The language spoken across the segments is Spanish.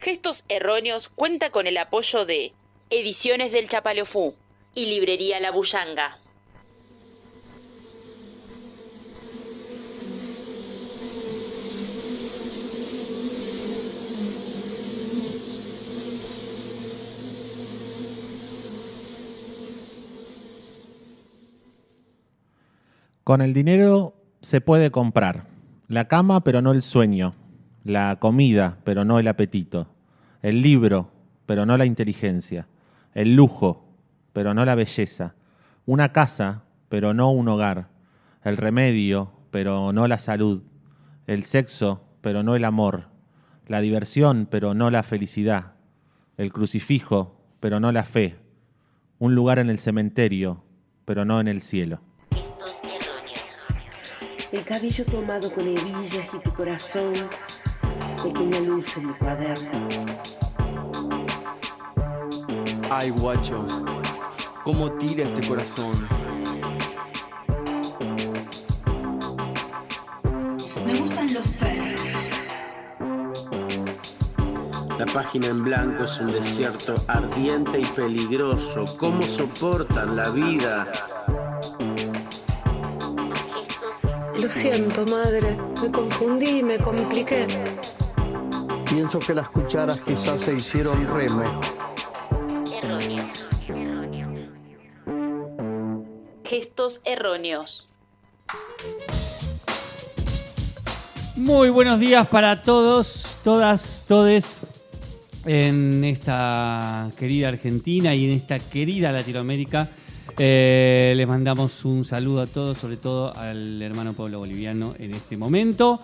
Gestos Erróneos cuenta con el apoyo de Ediciones del Chapaleofú y Librería La Bullanga. Con el dinero se puede comprar la cama, pero no el sueño, la comida, pero no el apetito, el libro, pero no la inteligencia, el lujo, pero no la belleza, una casa, pero no un hogar, el remedio, pero no la salud, el sexo, pero no el amor, la diversión, pero no la felicidad, el crucifijo, pero no la fe, un lugar en el cementerio, pero no en el cielo. El cabello tomado con hebillas y tu corazón, pequeña luz en mi cuaderno. Ay, guacho, cómo tira este corazón. Me gustan los perros. La página en blanco es un desierto ardiente y peligroso. ¿Cómo soportan la vida? Lo siento, madre. Me confundí, me compliqué. Pienso que las cucharas quizás se hicieron remo. Erróneos. Gestos Erróneos. Muy buenos días para todos, todas, todes en esta querida Argentina y en esta querida Latinoamérica. Les mandamos un saludo a todos, sobre todo al hermano pueblo boliviano en este momento.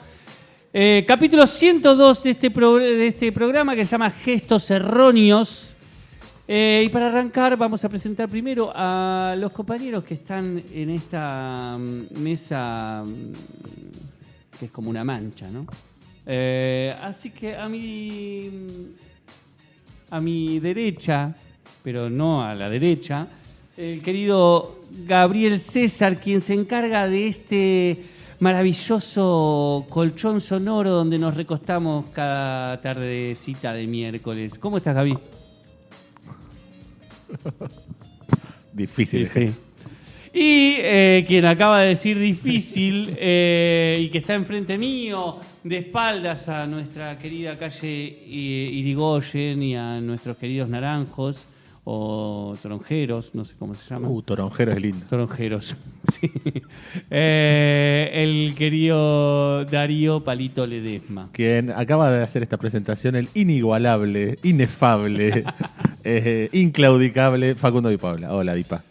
Capítulo 102 de este programa que se llama Gestos Erróneos. Y para arrancar vamos a presentar primero a los compañeros que están en esta mesa que es como una mancha, ¿no? Así que a mi derecha, pero no a la derecha, el querido Gabriel César, quien se encarga de este maravilloso colchón sonoro donde nos recostamos cada tardecita de miércoles. ¿Cómo estás, Gaby? Difícil. Sí. Y quien acaba de decir difícil y que está enfrente mío, de espaldas a nuestra querida calle Irigoyen y a nuestros queridos naranjos, o toronjeros, no sé cómo se llama. Toronjero es lindo. Toronjeros, sí. El querido Darío Palito Ledesma. Quien acaba de hacer esta presentación, el inigualable, inefable, inclaudicable Facundo Di Paula. Hola, Dipa.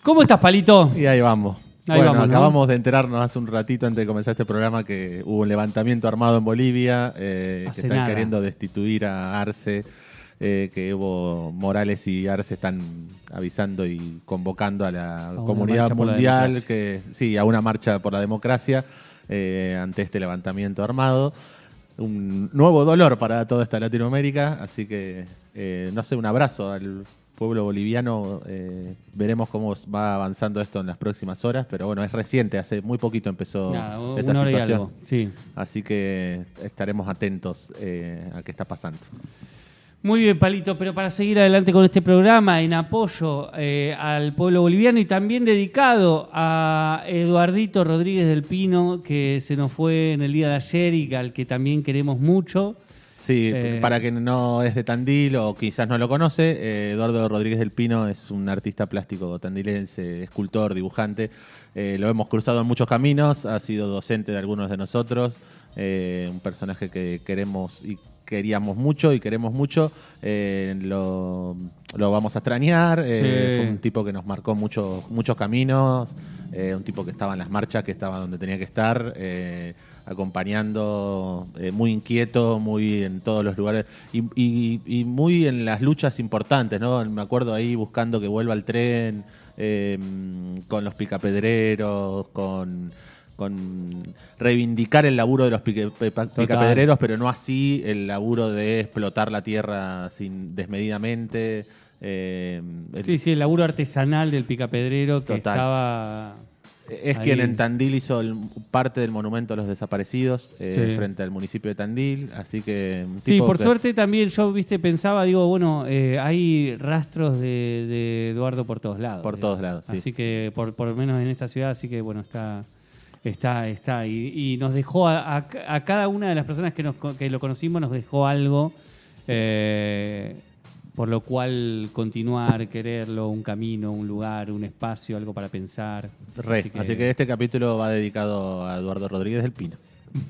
¿Cómo estás, Palito? Y ahí vamos. Ahí vamos, ¿no? Acabamos de enterarnos hace un ratito antes de comenzar este programa que hubo un levantamiento armado en Bolivia, que están nada. queriendo destituir a Arce. Que Evo Morales y Arce están avisando y convocando a la comunidad mundial a una marcha por la democracia ante este levantamiento armado. Un nuevo dolor para toda esta Latinoamérica, así que un abrazo al pueblo boliviano. Veremos cómo va avanzando esto en las próximas horas, pero bueno, es reciente, hace muy poquito empezó esta una hora situación. y algo, sí. Así que estaremos atentos a qué está pasando. Muy bien, Palito, pero para seguir adelante con este programa en apoyo al pueblo boliviano y también dedicado a Eduardito Rodríguez del Pino, que se nos fue en el día de ayer y al que también queremos mucho. Sí, para quien no es de Tandil o quizás no lo conoce, Eduardo Rodríguez del Pino es un artista plástico tandilense, escultor, dibujante. Lo hemos cruzado en muchos caminos, ha sido docente de algunos de nosotros, un personaje que queremos y queríamos mucho y queremos mucho. Lo vamos a extrañar. Sí. Fue un tipo que nos marcó muchos caminos, un tipo que estaba en las marchas, que estaba donde tenía que estar, acompañando, muy inquieto, muy en todos los lugares y muy en las luchas importantes, ¿no? Me acuerdo ahí buscando que vuelva el tren, con los picapedreros, con reivindicar el laburo de los picapedreros, pero no así el laburo de explotar la tierra desmedidamente. Sí, el laburo artesanal del picapedrero que Total. estaba Es Ahí. quien en Tandil hizo parte del monumento a los desaparecidos Sí. frente al municipio de Tandil, así que... un Sí, tipo por que- suerte también yo, pensaba, digo, bueno, hay rastros de Eduardo por todos lados. Por digamos. todos lados, sí. Así que, por lo menos en esta ciudad, así que bueno, está. Y nos dejó a cada una de las personas que lo conocimos, nos dejó algo por lo cual continuar, quererlo, un camino, un lugar, un espacio, algo para pensar. Así que este capítulo va dedicado a Eduardo Rodríguez del Pino.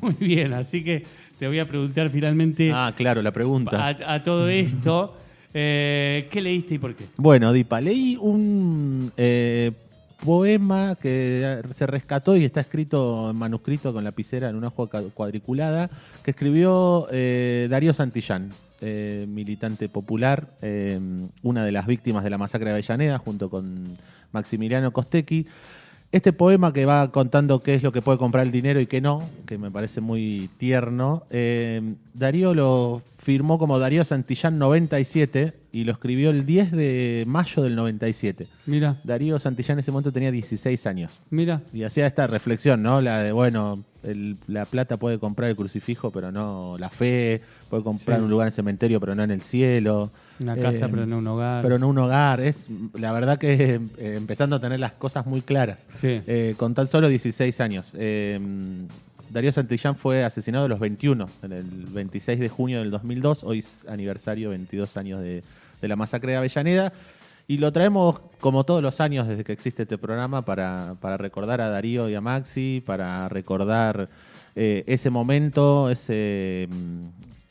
Muy bien, así que te voy a preguntar finalmente Ah, claro, la pregunta. a todo esto, ¿qué leíste y por qué? Bueno, Dipa, leí un poema que se rescató y está escrito en manuscrito con lapicera en una hoja cuadriculada, que escribió Darío Santillán, militante popular, una de las víctimas de la masacre de Avellaneda, junto con Maximiliano Costecchi. Este poema que va contando qué es lo que puede comprar el dinero y qué no, que me parece muy tierno, Darío lo firmó como Darío Santillán 97 y lo escribió el 10 de mayo del 97. Mira, Darío Santillán en ese momento tenía 16 años. mira. Y hacía esta reflexión, ¿no? La de, bueno, la plata puede comprar el crucifijo, pero no la fe. Puede comprar Sí. un lugar en el cementerio, pero no en el cielo. Una casa, pero no un hogar. Pero no un hogar. Es la verdad que empezando a tener las cosas muy claras. Sí. Con tan solo 16 años. Darío Santillán fue asesinado a los 21, en el 26 de junio del 2002. Hoy es aniversario, 22 años de la masacre de Avellaneda. Y lo traemos como todos los años desde que existe este programa para recordar a Darío y a Maxi, para recordar ese momento, esa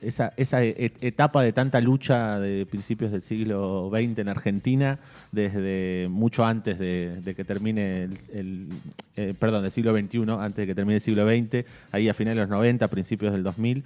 etapa de tanta lucha de principios del siglo XX en Argentina, desde mucho antes de que termine del siglo XXI, antes de que termine el siglo XX, ahí a finales de los 90, principios del 2000.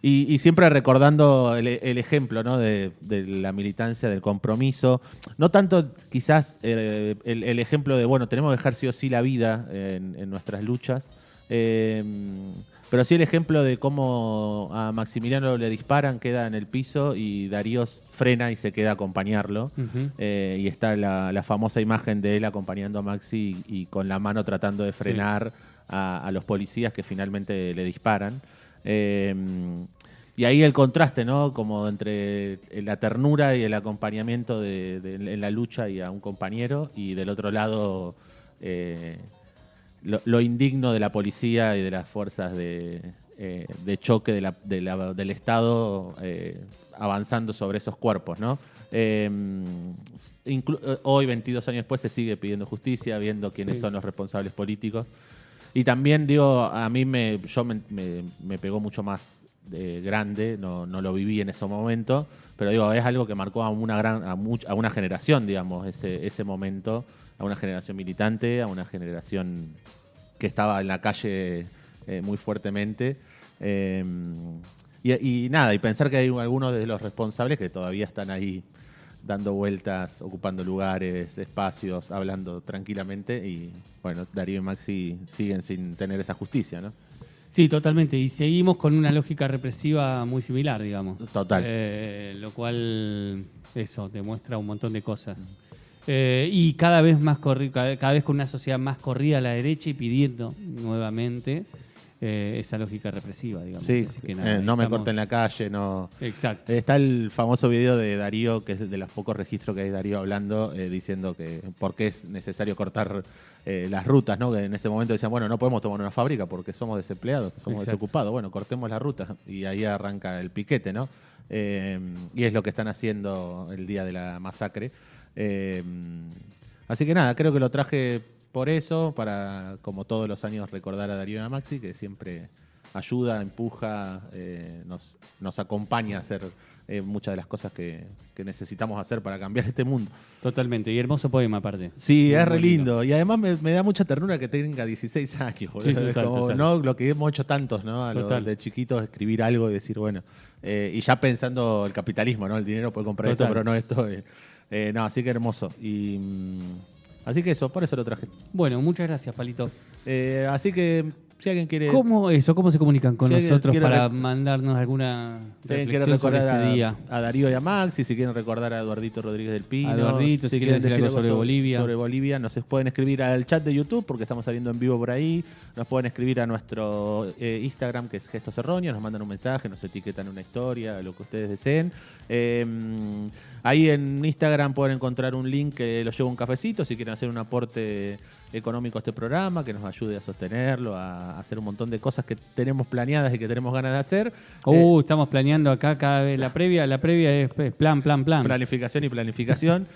Y siempre recordando el ejemplo, ¿no? de la militancia, del compromiso. No tanto quizás el ejemplo de, bueno, tenemos que dejar sí o sí la vida en nuestras luchas, pero sí el ejemplo de cómo a Maximiliano le disparan, queda en el piso y Darío frena y se queda a acompañarlo. Ujú. Y está la famosa imagen de él acompañando a Maxi y con la mano tratando de frenar a los policías que finalmente le disparan. Y ahí el contraste, ¿no? Como entre la ternura y el acompañamiento en la lucha y a un compañero, y del otro lado lo indigno de la policía y de las fuerzas de choque del Estado avanzando sobre esos cuerpos, ¿no? Hoy, 22 años después, se sigue pidiendo justicia, viendo quiénes son los responsables políticos. Y también, digo, a mí me pegó mucho más grande, no lo viví en ese momento, pero digo, es algo que marcó a una generación, digamos, ese momento, a una generación militante, a una generación que estaba en la calle muy fuertemente. Y nada, y pensar que hay algunos de los responsables que todavía están ahí dando vueltas, ocupando lugares, espacios, hablando tranquilamente, y bueno, Darío y Maxi siguen sin tener esa justicia, ¿no? Sí, totalmente. Y seguimos con una lógica represiva muy similar, digamos. Total. Lo cual, eso, demuestra un montón de cosas. Y cada vez más cada vez con una sociedad más corrida a la derecha y pidiendo nuevamente esa lógica represiva, digamos. Sí, Así que nada, no me estamos- corten la calle, no. Exacto. Está el famoso video de Darío, que es de los pocos registros que hay de Darío hablando, diciendo que por qué es necesario cortar las rutas, ¿no? Que en ese momento decían, bueno, no podemos tomar una fábrica porque somos desempleados, somos Exacto. desocupados. Bueno, cortemos la ruta y ahí arranca el piquete, ¿no? Y es lo que están haciendo el día de la masacre. Así que nada, creo que lo traje por eso, para, como todos los años, recordar a Darío y a Maxi, que siempre ayuda, empuja, nos acompaña a hacer muchas de las cosas que necesitamos hacer para cambiar este mundo. Totalmente. Y hermoso poema, aparte. Sí, Muy, es re muy lindo. Y además me da mucha ternura que tenga 16 años. Boludo. Sí, total, Es como, total. ¿no? Lo que hemos hecho tantos, ¿no? A Total. los de chiquitos, escribir algo y decir, bueno. Y ya pensando el capitalismo, ¿no? El dinero puede comprar Total. esto, pero no esto. No, así que hermoso. Así que eso, por eso lo traje. Bueno, muchas gracias, Palito. Así que Si alguien quiere... ¿Cómo se comunican con Si alguien nosotros quiere para mandarnos alguna si alguien quiere reflexión sobre recordar este día? a Darío y a Maxi, si quieren recordar a Eduardito Rodríguez del Pino, A Eduardito, si quieren decir algo sobre Bolivia. Sobre Bolivia, nos pueden escribir al chat de YouTube porque estamos saliendo en vivo por ahí. Nos pueden escribir a nuestro Instagram, que es Gestos Erróneos, nos mandan un mensaje, nos etiquetan una historia, lo que ustedes deseen. Ahí en Instagram pueden encontrar un link que los lleva un cafecito si quieren hacer un aporte económico a este programa, que nos ayude a sostenerlo, a hacer un montón de cosas que tenemos planeadas y que tenemos ganas de hacer. Estamos planeando acá cada vez. La previa es plan. Planificación y planificación.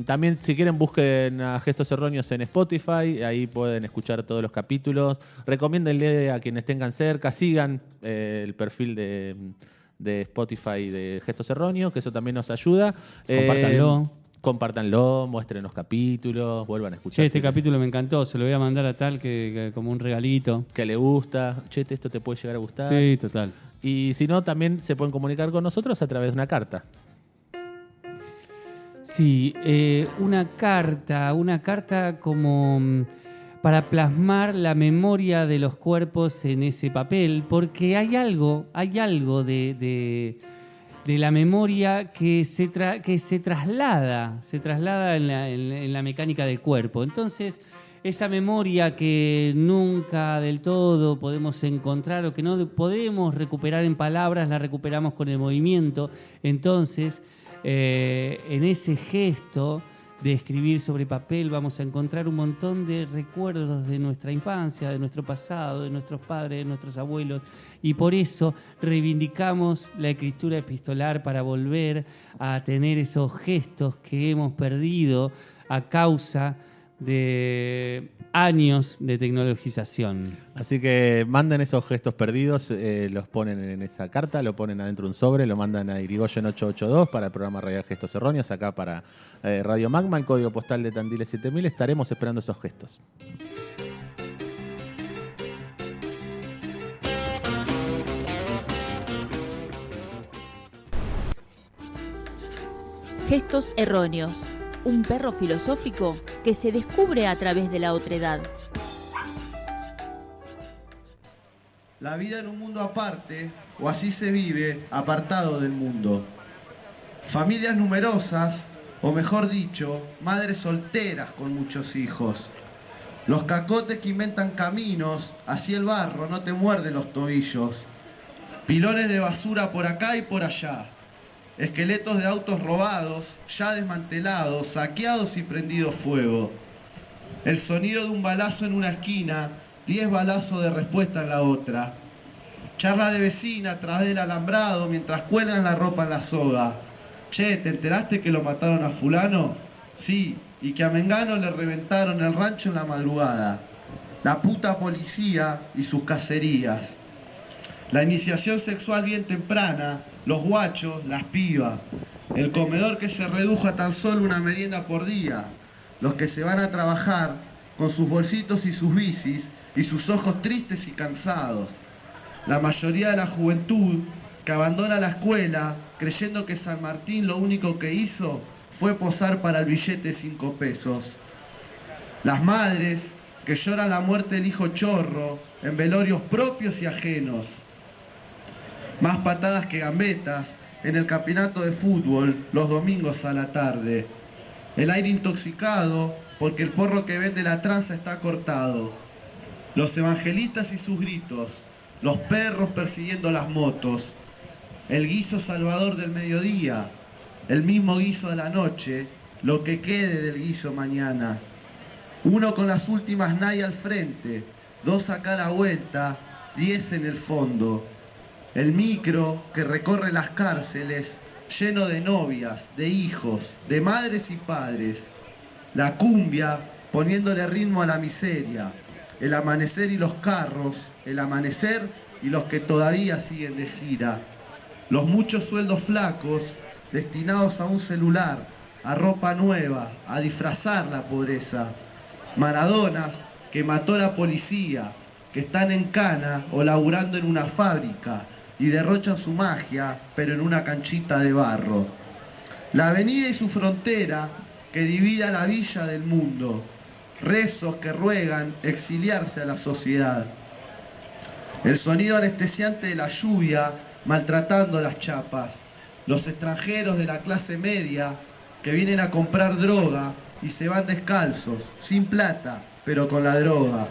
También, si quieren, busquen a Gestos Erróneos en Spotify. Ahí pueden escuchar todos los capítulos. Recomiéndenle a quienes tengan cerca. Sigan el perfil de Spotify de Gestos Erróneos, que eso también nos ayuda. Compártanlo, muestren los capítulos, vuelvan a escuchar. Este capítulo me encantó, se lo voy a mandar a tal que como un regalito. Que le gusta. Esto te puede llegar a gustar. Sí, total. Y si no, también se pueden comunicar con nosotros a través de una carta. Sí, una carta como para plasmar la memoria de los cuerpos en ese papel, porque hay algo de la memoria que se traslada en la mecánica del cuerpo. Entonces, esa memoria que nunca del todo podemos encontrar o que no podemos recuperar en palabras, la recuperamos con el movimiento. Entonces, en ese gesto de escribir sobre papel vamos a encontrar un montón de recuerdos de nuestra infancia, de nuestro pasado, de nuestros padres, de nuestros abuelos, y por eso reivindicamos la escritura epistolar para volver a tener esos gestos que hemos perdido a causa de años de tecnologización. Así que manden esos gestos perdidos, los ponen en esa carta, lo ponen adentro de un sobre, lo mandan a Irigoyen 882 para el programa Radial Gestos Erróneos, acá para Radio Magma, el código postal de Tandil 7000. Estaremos esperando esos gestos. Gestos Erróneos, un perro filosófico que se descubre a través de la otredad. La vida en un mundo aparte, o así se vive, apartado del mundo. Familias numerosas, o mejor dicho, madres solteras con muchos hijos. Los cacotes que inventan caminos, así el barro no te muerde los tobillos. Pilones de basura por acá y por allá. Esqueletos de autos robados, ya desmantelados, saqueados y prendidos fuego. El sonido de un balazo en una esquina, 10 balazos de respuesta en la otra. Charla de vecina a través del alambrado mientras cuelgan la ropa en la soga. Che, ¿te enteraste que lo mataron a fulano? Sí, y que a Mengano le reventaron el rancho en la madrugada. La puta policía y sus cacerías. La iniciación sexual bien temprana, los guachos, las pibas, el comedor que se redujo a tan solo una merienda por día, los que se van a trabajar con sus bolsitos y sus bicis y sus ojos tristes y cansados, la mayoría de la juventud que abandona la escuela creyendo que San Martín lo único que hizo fue posar para el billete de 5 pesos, las madres que lloran la muerte del hijo chorro en velorios propios y ajenos. Más patadas que gambetas en el campeonato de fútbol los domingos a la tarde. El aire intoxicado porque el porro que vende la tranza está cortado. Los evangelistas y sus gritos. Los perros persiguiendo las motos. El guiso salvador del mediodía. El mismo guiso de la noche. Lo que quede del guiso mañana. Uno con las últimas NAI al frente. 2 a cada vuelta. 10 en el fondo. El micro que recorre las cárceles, lleno de novias, de hijos, de madres y padres. La cumbia poniéndole ritmo a la miseria. El amanecer y los carros, el amanecer y los que todavía siguen de gira. Los muchos sueldos flacos destinados a un celular, a ropa nueva, a disfrazar la pobreza. Maradonas que mató la policía, que están en cana o laburando en una fábrica y derrochan su magia, pero en una canchita de barro. La avenida y su frontera que divide a la villa del mundo. Rezos que ruegan exiliarse a la sociedad. El sonido anestesiante de la lluvia maltratando las chapas. Los extranjeros de la clase media que vienen a comprar droga y se van descalzos, sin plata, pero con la droga.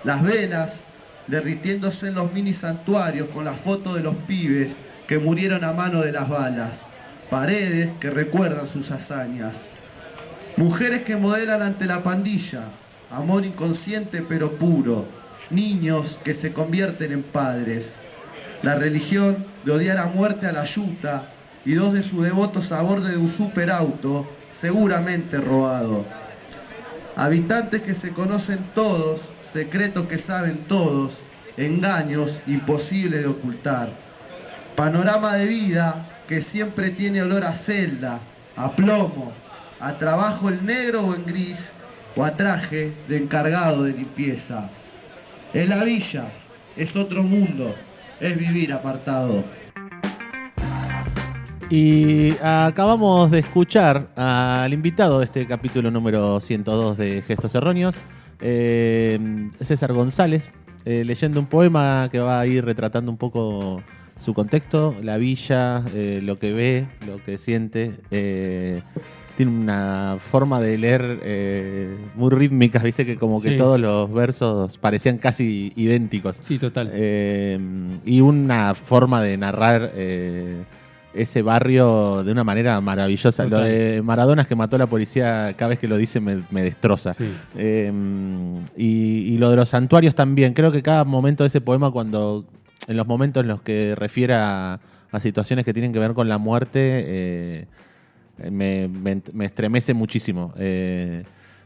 Las velas derritiéndose en los mini santuarios con las fotos de los pibes que murieron a mano de las balas. Paredes que recuerdan sus hazañas. Mujeres que modelan ante la pandilla, amor inconsciente pero puro. Niños que se convierten en padres. La religión de odiar a muerte a la yuta y 2 de sus devotos a bordo de un superauto, seguramente robado. Habitantes que se conocen todos, secretos que saben todos, engaños imposibles de ocultar. Panorama de vida que siempre tiene olor a celda, a plomo, a trabajo en negro o en gris, o a traje de encargado de limpieza. Es la villa, es otro mundo, es vivir apartado. Y acabamos de escuchar al invitado de este capítulo número 102 de Gestos Erróneos, César González, leyendo un poema que va a ir retratando un poco su contexto, la villa, lo que ve, lo que siente. Tiene una forma de leer muy rítmica, viste, que como que todos los versos parecían casi idénticos. Sí, total. Y una forma de narrar ese barrio de una manera maravillosa. Total. Lo de Maradona es que mató a la policía, cada vez que lo dice me destroza. Sí. Y lo de los santuarios también. Creo que cada momento de ese poema, en los momentos en los que refiere a situaciones que tienen que ver con la muerte, me estremece muchísimo.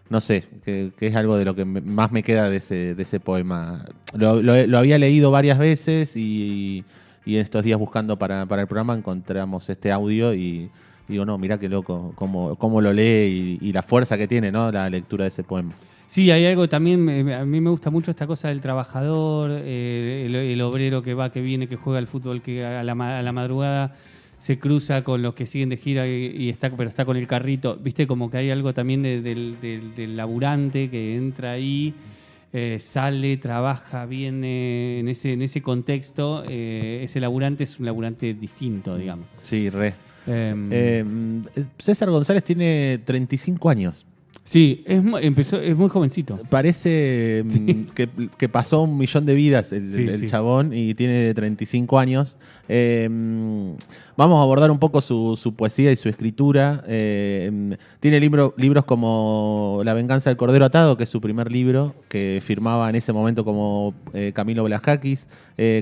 No sé, que es algo de lo que más me queda de ese poema. Lo había leído varias veces y en estos días buscando para el programa encontramos este audio y digo, no, mirá qué loco, cómo lo lee y la fuerza que tiene, ¿no?, la lectura de ese poema. Sí, hay algo también, a mí me gusta mucho esta cosa del trabajador, el obrero que va, que viene, que juega al fútbol, que a la madrugada se cruza con los que siguen de gira pero está con el carrito. Viste, como que hay algo también del laburante que entra ahí, sale, trabaja, viene en ese contexto. Ese laburante es un laburante distinto, digamos. Sí, re. César González tiene 35 años. Sí, es muy jovencito. Parece que pasó 1 millón de vidas el chabón y tiene 35 años. Vamos a abordar un poco su poesía y su escritura. Tiene libros como La venganza del cordero atado, que es su primer libro, que firmaba en ese momento como Camilo Blajakis,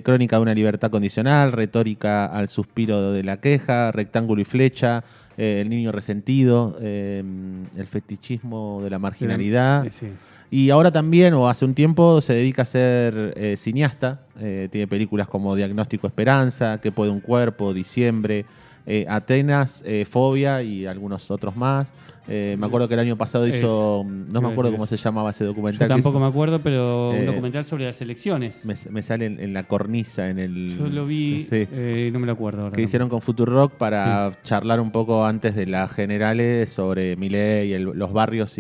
Crónica de una libertad condicional, Retórica al suspiro de la queja, Rectángulo y flecha, El niño resentido, el fetichismo de la marginalidad. Sí. Y ahora también, o hace un tiempo, se dedica a ser cineasta. Tiene películas como Diagnóstico Esperanza, ¿Qué puede un cuerpo?, Diciembre, Atenas, Fobia y algunos otros más. Me acuerdo que el año pasado hizo... No me acuerdo cómo se llamaba ese documental. Yo tampoco me acuerdo, pero un documental sobre las elecciones. Me sale en la cornisa, en el... Yo lo vi, no me lo acuerdo ahora. Que hicieron con Futurock para charlar un poco antes de las generales sobre Milei, los barrios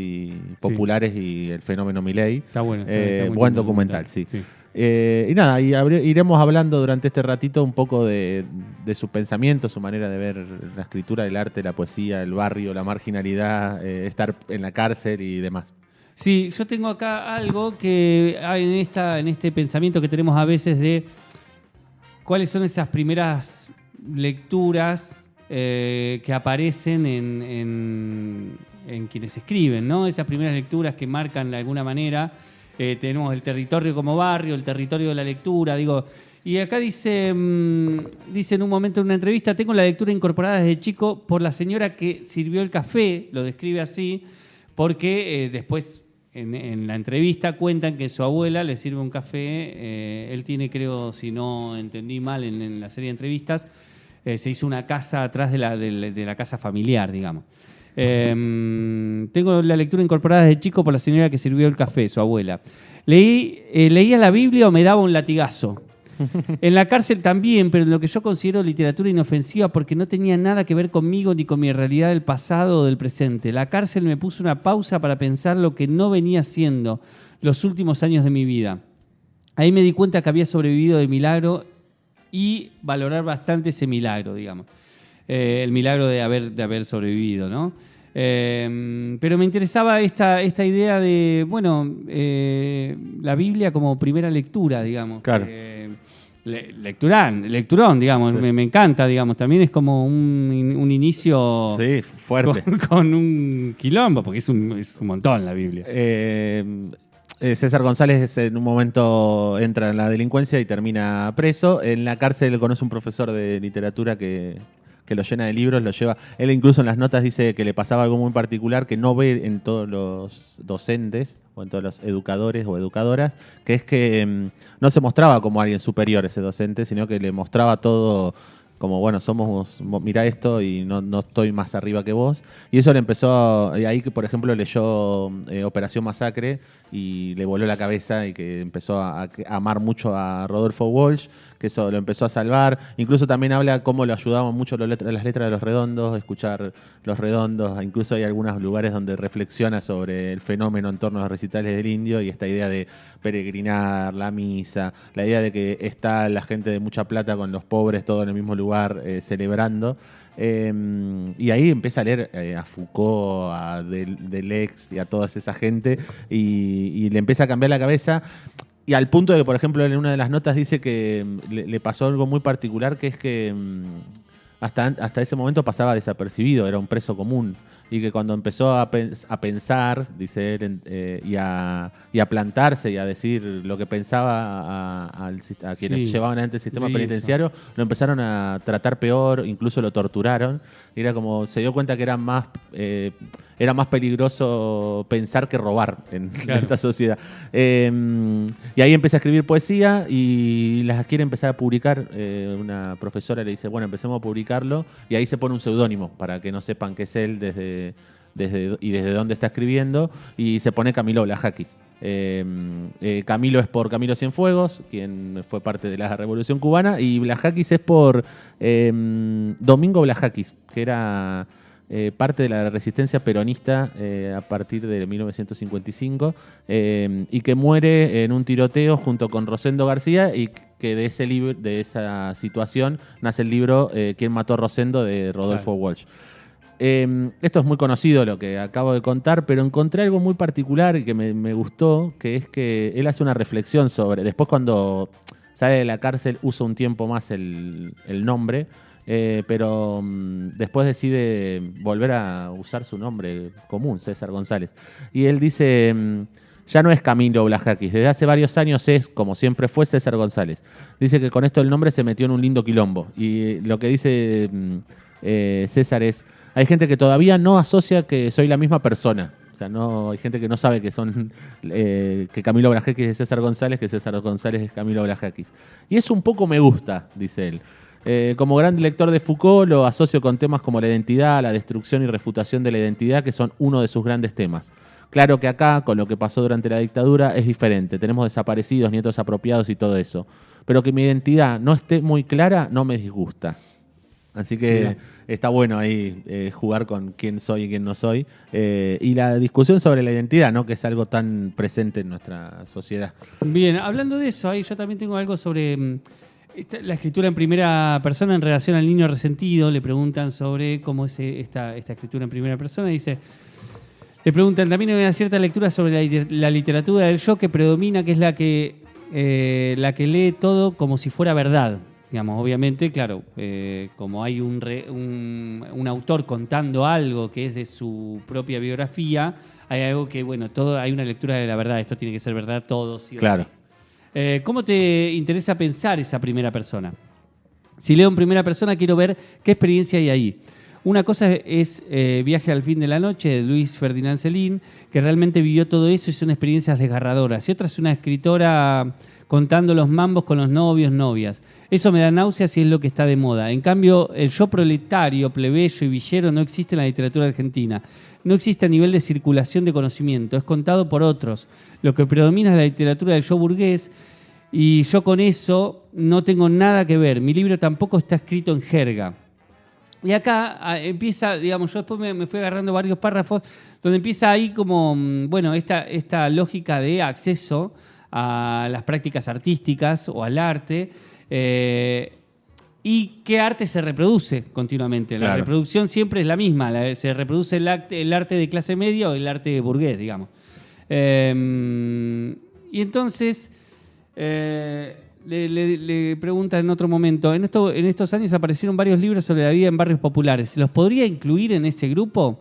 populares y el fenómeno Milei. Está bueno. Buen documental, sí. Y nada, iremos hablando durante este ratito un poco de su pensamiento, su manera de ver la escritura, el arte, la poesía, el barrio, la marginalidad, estar en la cárcel y demás. Sí, yo tengo acá algo que hay en este pensamiento que tenemos a veces de cuáles son esas primeras lecturas que aparecen en quienes escriben, ¿no? Esas primeras lecturas que marcan de alguna manera. Tenemos el territorio como barrio, el territorio de la lectura, y acá dice en un momento en una entrevista: tengo la lectura incorporada desde chico por la señora que sirvió el café, lo describe así, porque después en la entrevista cuentan que su abuela le sirve un café, él tiene, creo, si no entendí mal en la serie de entrevistas, se hizo una casa atrás de la casa familiar, digamos. Tengo la lectura incorporada desde chico por la señora que sirvió el café, su abuela. Leía la Biblia o me daba un latigazo. En la cárcel también, pero en lo que yo considero literatura inofensiva porque no tenía nada que ver conmigo ni con mi realidad del pasado o del presente. La cárcel me puso una pausa para pensar lo que no venía siendo los últimos años de mi vida. ahí me di cuenta que había sobrevivido de milagro y valorar bastante ese milagro, digamos. El milagro de haber sobrevivido, ¿no? Pero me interesaba esta idea de, bueno, la Biblia como primera lectura, digamos. Claro. Lecturón, digamos. Sí. Me encanta, digamos. También es como un inicio... Sí, fuerte. Con un quilombo, porque es un montón la Biblia. César González en un momento entra en la delincuencia y termina preso. En la cárcel conoce un profesor de literatura que lo llena de libros, lo lleva. Él incluso en las notas dice que le pasaba algo muy particular que no ve en todos los docentes o en todos los educadores o educadoras, que es que no se mostraba como alguien superior ese docente, sino que le mostraba todo como, bueno, mirá esto y no estoy más arriba que vos. Y eso le empezó, y ahí que por ejemplo leyó Operación Masacre y le voló la cabeza y que empezó a amar mucho a Rodolfo Walsh, que eso lo empezó a salvar. Incluso también habla cómo lo ayudaban mucho las letras de Los Redondos, escuchar Los Redondos. Incluso hay algunos lugares donde reflexiona sobre el fenómeno en torno a los recitales del Indio y esta idea de peregrinar, la misa, la idea de que está la gente de mucha plata con los pobres, todo en el mismo lugar, celebrando. Y ahí empieza a leer a Foucault, a Deleuze y a toda esa gente y le empieza a cambiar la cabeza. Y al punto de que, por ejemplo, en una de las notas dice que le pasó algo muy particular, que es que hasta ese momento pasaba desapercibido, era un preso común. Y que cuando empezó a pensar, dice él, y a plantarse y a decir lo que pensaba a quienes llevaban adelante el sistema penitenciario, lo empezaron a tratar peor, incluso lo torturaron. Y era como, se dio cuenta que era más peligroso pensar que robar en esta sociedad. Y ahí empieza a escribir poesía y las quiere empezar a publicar. Una profesora le dice, bueno, empecemos a publicarlo. Y ahí se pone un seudónimo para que no sepan que es él desde dónde está escribiendo, y se pone Camilo Blajakis. Camilo es por Camilo Cienfuegos, quien fue parte de la Revolución Cubana, y Blajakis es por Domingo Blajakis, que era parte de la resistencia peronista a partir de 1955, y que muere en un tiroteo junto con Rosendo García, y que de ese libro, de esa situación nace el libro ¿Quién mató a Rosendo?, de Rodolfo Walsh. Esto es muy conocido lo que acabo de contar, pero encontré algo muy particular y que me gustó, que es que él hace una reflexión sobre, después cuando sale de la cárcel usa un tiempo más el nombre, pero después decide volver a usar su nombre común, César González. Y él dice, ya no es Camilo Blajakis, desde hace varios años es, como siempre fue, César González. Dice que con esto el nombre se metió en un lindo quilombo. Y lo que dice César es, hay gente que todavía no asocia que soy la misma persona. O sea, hay gente que no sabe que son que Camilo Blajakis es César González, que César González es Camilo Blajakis. Y eso un poco me gusta, dice él. Como gran lector de Foucault, lo asocio con temas como la identidad, la destrucción y refutación de la identidad, que son uno de sus grandes temas. Claro que acá, con lo que pasó durante la dictadura, es diferente. Tenemos desaparecidos, nietos apropiados y todo eso. Pero que mi identidad no esté muy clara, no me disgusta. Así que está bueno ahí jugar con quién soy y quién no soy. Y la discusión sobre la identidad, ¿no?, que es algo tan presente en nuestra sociedad. Bien, hablando de eso, ahí yo también tengo algo sobre la escritura en primera persona en relación al niño resentido. Le preguntan sobre cómo es esta escritura en primera persona. Le preguntan, también hay una cierta lectura sobre la literatura del yo que predomina, que es la que lee todo como si fuera verdad. Digamos, obviamente, claro, como hay un autor contando algo que es de su propia biografía, hay algo que, bueno, hay una lectura de la verdad, esto tiene que ser verdad, todo, sí o claro. Sí. ¿Cómo te interesa pensar esa primera persona? Si leo en primera persona, quiero ver qué experiencia hay ahí. Una cosa es Viaje al fin de la noche, de Luis Ferdinand Céline, que realmente vivió todo eso y son experiencias desgarradoras. Y otra es una escritora contando los mambos con los novios, novias. Eso me da náuseas y es lo que está de moda. En cambio, el yo proletario, plebeyo y villero no existe en la literatura argentina. No existe a nivel de circulación de conocimiento. Es contado por otros. Lo que predomina es la literatura del yo burgués y yo con eso no tengo nada que ver. Mi libro tampoco está escrito en jerga. Y acá empieza, digamos, yo después me fui agarrando varios párrafos donde empieza ahí como, bueno, esta lógica de acceso a las prácticas artísticas o al arte. Y qué arte se reproduce continuamente. La reproducción siempre es la misma. Se reproduce el arte de clase media o el arte burgués, digamos. Y entonces le pregunta en otro momento, en estos años aparecieron varios libros sobre la vida en barrios populares. ¿Se los podría incluir en ese grupo?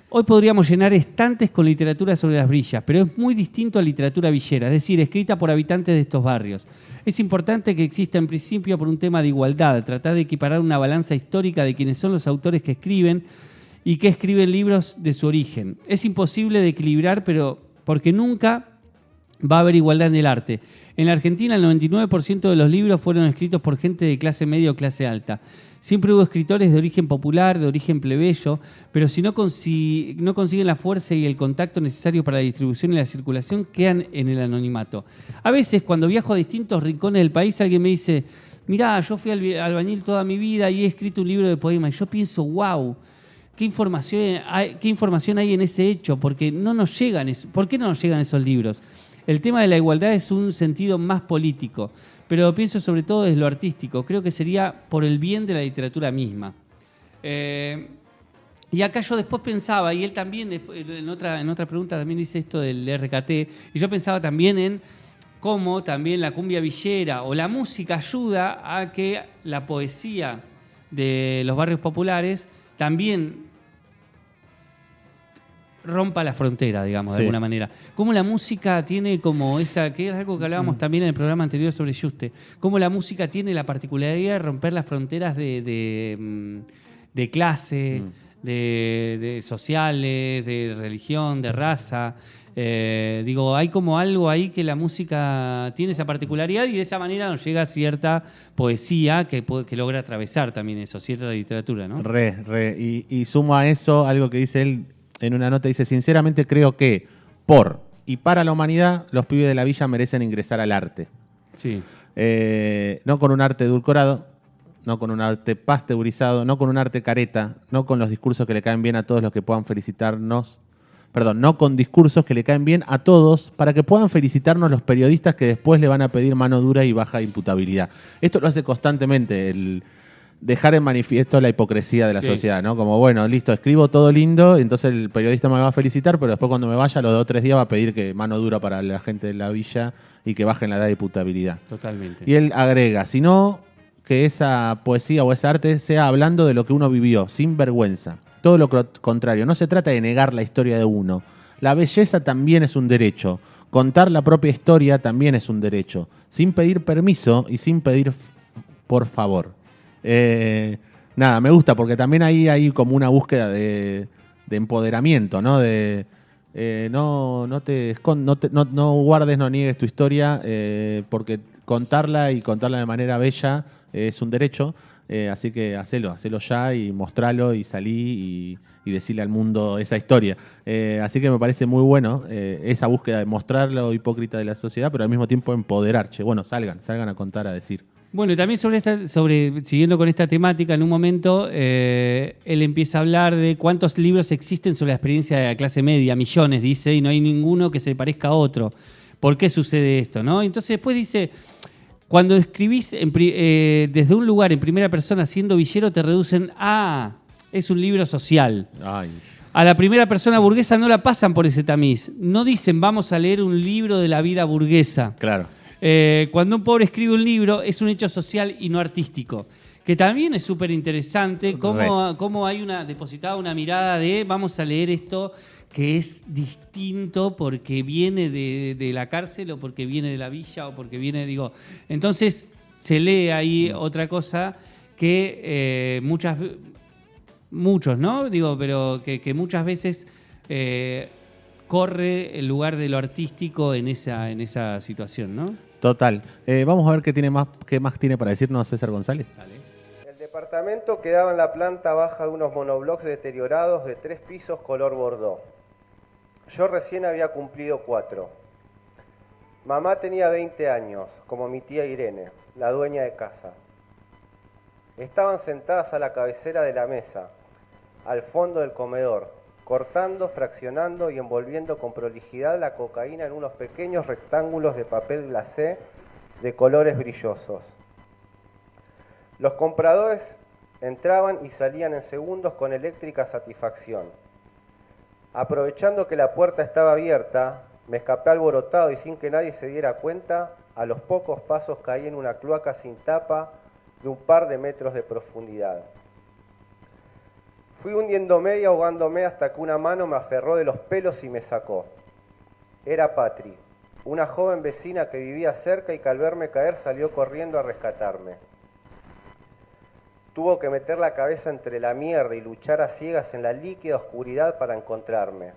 Hoy podríamos llenar estantes con literatura sobre las brillas, pero es muy distinto a literatura villera, es decir, escrita por habitantes de estos barrios. Es importante que exista en principio por un tema de igualdad, tratar de equiparar una balanza histórica de quiénes son los autores que escriben y que escriben libros de su origen. Es imposible de equilibrar, pero porque nunca va a haber igualdad en el arte. En la Argentina el 99% de los libros fueron escritos por gente de clase media o clase alta. Siempre hubo escritores de origen popular, de origen plebeyo, pero si no consiguen la fuerza y el contacto necesario para la distribución y la circulación, quedan en el anonimato. A veces, cuando viajo a distintos rincones del país, alguien me dice, mirá, yo fui albañil toda mi vida y he escrito un libro de poemas. Y yo pienso, wow, ¿qué información hay en ese hecho? Porque ¿por qué no nos llegan esos libros? El tema de la igualdad es un sentido más político, pero pienso sobre todo desde lo artístico. Creo que sería por el bien de la literatura misma. Y acá yo después pensaba, y él también en otra pregunta también dice esto del RKT, y yo pensaba también en cómo también la cumbia villera o la música ayuda a que la poesía de los barrios populares también rompa la frontera, digamos, de alguna manera. Cómo la música tiene como esa, que es algo que hablábamos también en el programa anterior sobre Juste, cómo la música tiene la particularidad de romper las fronteras de clase, de sociales, de religión, de raza. Hay como algo ahí que la música tiene esa particularidad y de esa manera nos llega cierta poesía que logra atravesar también eso, cierta literatura, ¿no? Y sumo a eso algo que dice él en una nota, dice, sinceramente creo que por y para la humanidad los pibes de la villa merecen ingresar al arte. Sí. No con un arte edulcorado, no con un arte pasteurizado, no con un arte careta, no con los discursos que le caen bien a todos los que puedan felicitarnos. Perdón, no con discursos que le caen bien a todos para que puedan felicitarnos los periodistas que después le van a pedir mano dura y baja imputabilidad. Esto lo hace constantemente el dejar en manifiesto la hipocresía de la sociedad, ¿no? Como, bueno, listo, escribo todo lindo, entonces el periodista me va a felicitar, pero después cuando me vaya, a los 2 o 3 días va a pedir que mano dura para la gente de la villa y que bajen la edad de imputabilidad. Totalmente. Y él agrega, sino que esa poesía o ese arte sea hablando de lo que uno vivió, sin vergüenza. Todo lo contrario, no se trata de negar la historia de uno. La belleza también es un derecho. Contar la propia historia también es un derecho. Sin pedir permiso y sin pedir por favor. Nada, me gusta porque también ahí hay como una búsqueda de empoderamiento, ¿no? No guardes, no niegues tu historia, porque contarla y contarla de manera bella es un derecho. Así que hacelo ya y mostralo y salí y decirle al mundo esa historia. Así que me parece muy bueno esa búsqueda de mostrar lo hipócrita de la sociedad, pero al mismo tiempo empoderar. Bueno, salgan a contar, a decir. Bueno, y también siguiendo con esta temática, en un momento él empieza a hablar de cuántos libros existen sobre la experiencia de la clase media, millones, dice, y no hay ninguno que se parezca a otro. ¿Por qué sucede esto, no? Entonces después dice, cuando escribís desde un lugar en primera persona siendo villero, te reducen a es un libro social. Ay. A la primera persona burguesa no la pasan por ese tamiz. No dicen vamos a leer un libro de la vida burguesa. Claro. Cuando un pobre escribe un libro es un hecho social y no artístico. Que también es súper interesante cómo hay depositada una mirada de vamos a leer esto que es distinto porque viene de la cárcel o porque viene de la villa o porque viene, Entonces se lee ahí otra cosa que muchos, ¿no? Pero que muchas veces corre el lugar de lo artístico en esa situación, ¿no? Total. Vamos a ver qué más tiene para decirnos César González. Dale. El departamento quedaba en la planta baja de unos monoblocks deteriorados de 3 pisos color bordó. Yo recién había cumplido 4. Mamá tenía 20 años, como mi tía Irene, la dueña de casa. Estaban sentadas a la cabecera de la mesa, al fondo del comedor, cortando, fraccionando y envolviendo con prolijidad la cocaína en unos pequeños rectángulos de papel glacé de colores brillosos. Los compradores entraban y salían en segundos con eléctrica satisfacción. Aprovechando que la puerta estaba abierta, me escapé alborotado y sin que nadie se diera cuenta, a los pocos pasos caí en una cloaca sin tapa de un par de metros de profundidad. Fui hundiéndome y ahogándome hasta que una mano me aferró de los pelos y me sacó. Era Patri, una joven vecina que vivía cerca y que al verme caer salió corriendo a rescatarme. Tuvo que meter la cabeza entre la mierda y luchar a ciegas en la líquida oscuridad para encontrarme.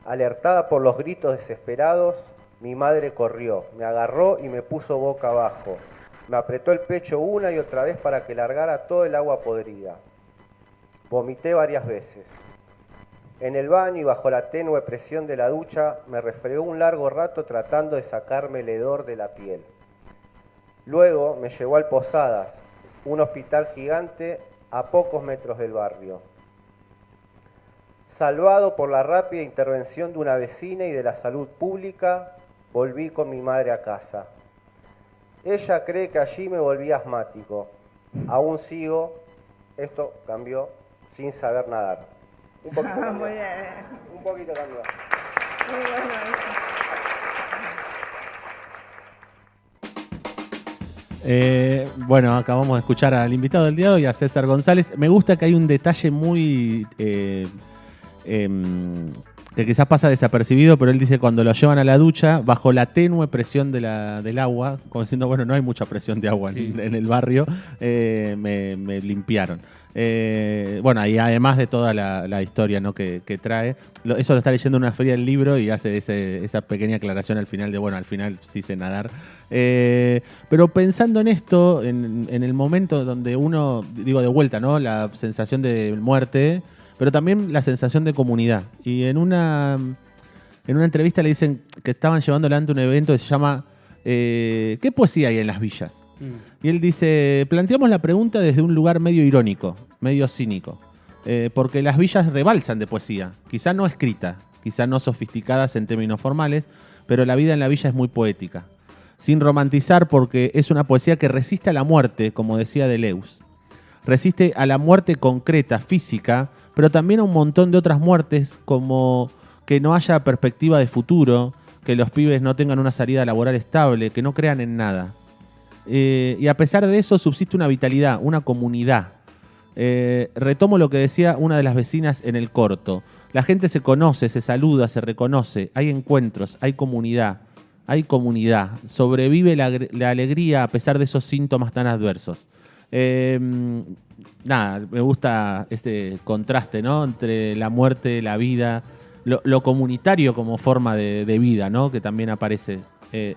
Alertada por los gritos desesperados, mi madre corrió, me agarró y me puso boca abajo. Me apretó el pecho una y otra vez para que largara todo el agua podrida. Vomité varias veces. En el baño y bajo la tenue presión de la ducha, me refregó un largo rato tratando de sacarme el hedor de la piel. Luego me llevó al Posadas, un hospital gigante a pocos metros del barrio. Salvado por la rápida intervención de una vecina y de la salud pública, volví con mi madre a casa. Ella cree que allí me volví asmático. Aún sigo, esto cambió, sin saber nadar. Un poquito cambió. Muy bien. Un poquito cambió. Muy bueno. Bueno, acabamos de escuchar al invitado del día de hoy, a César González. Me gusta que hay un detalle muy... que quizás pasa desapercibido, pero él dice cuando lo llevan a la ducha, bajo la tenue presión del agua, como diciendo, bueno, no hay mucha presión de agua en el barrio, me limpiaron. Bueno, y además de toda la historia, ¿no?, que trae, eso lo está leyendo en una feria del libro y hace esa pequeña aclaración al final de, bueno, al final sí sé nadar. Pero pensando en esto, en el momento donde uno, digo de vuelta, ¿no?, la sensación de muerte, pero también la sensación de comunidad. Y en una entrevista le dicen que estaban llevando adelante un evento que se llama ¿qué poesía hay en las villas? Y él dice, planteamos la pregunta desde un lugar medio irónico, medio cínico, porque las villas rebalsan de poesía, quizá no escrita, quizá no sofisticadas en términos formales, pero la vida en la villa es muy poética, sin romantizar, porque es una poesía que resiste a la muerte, como decía Deleuze. Resiste a la muerte concreta, física, pero también a un montón de otras muertes, como que no haya perspectiva de futuro, que los pibes no tengan una salida laboral estable, que no crean en nada. Y a pesar de eso subsiste una vitalidad, una comunidad. Retomo lo que decía una de las vecinas en el corto. La gente se conoce, se saluda, se reconoce, hay encuentros, hay comunidad. Sobrevive la alegría a pesar de esos síntomas tan adversos. Nada, me gusta este contraste, ¿no?, entre la muerte, la vida, lo comunitario como forma de vida, ¿no?, que también aparece.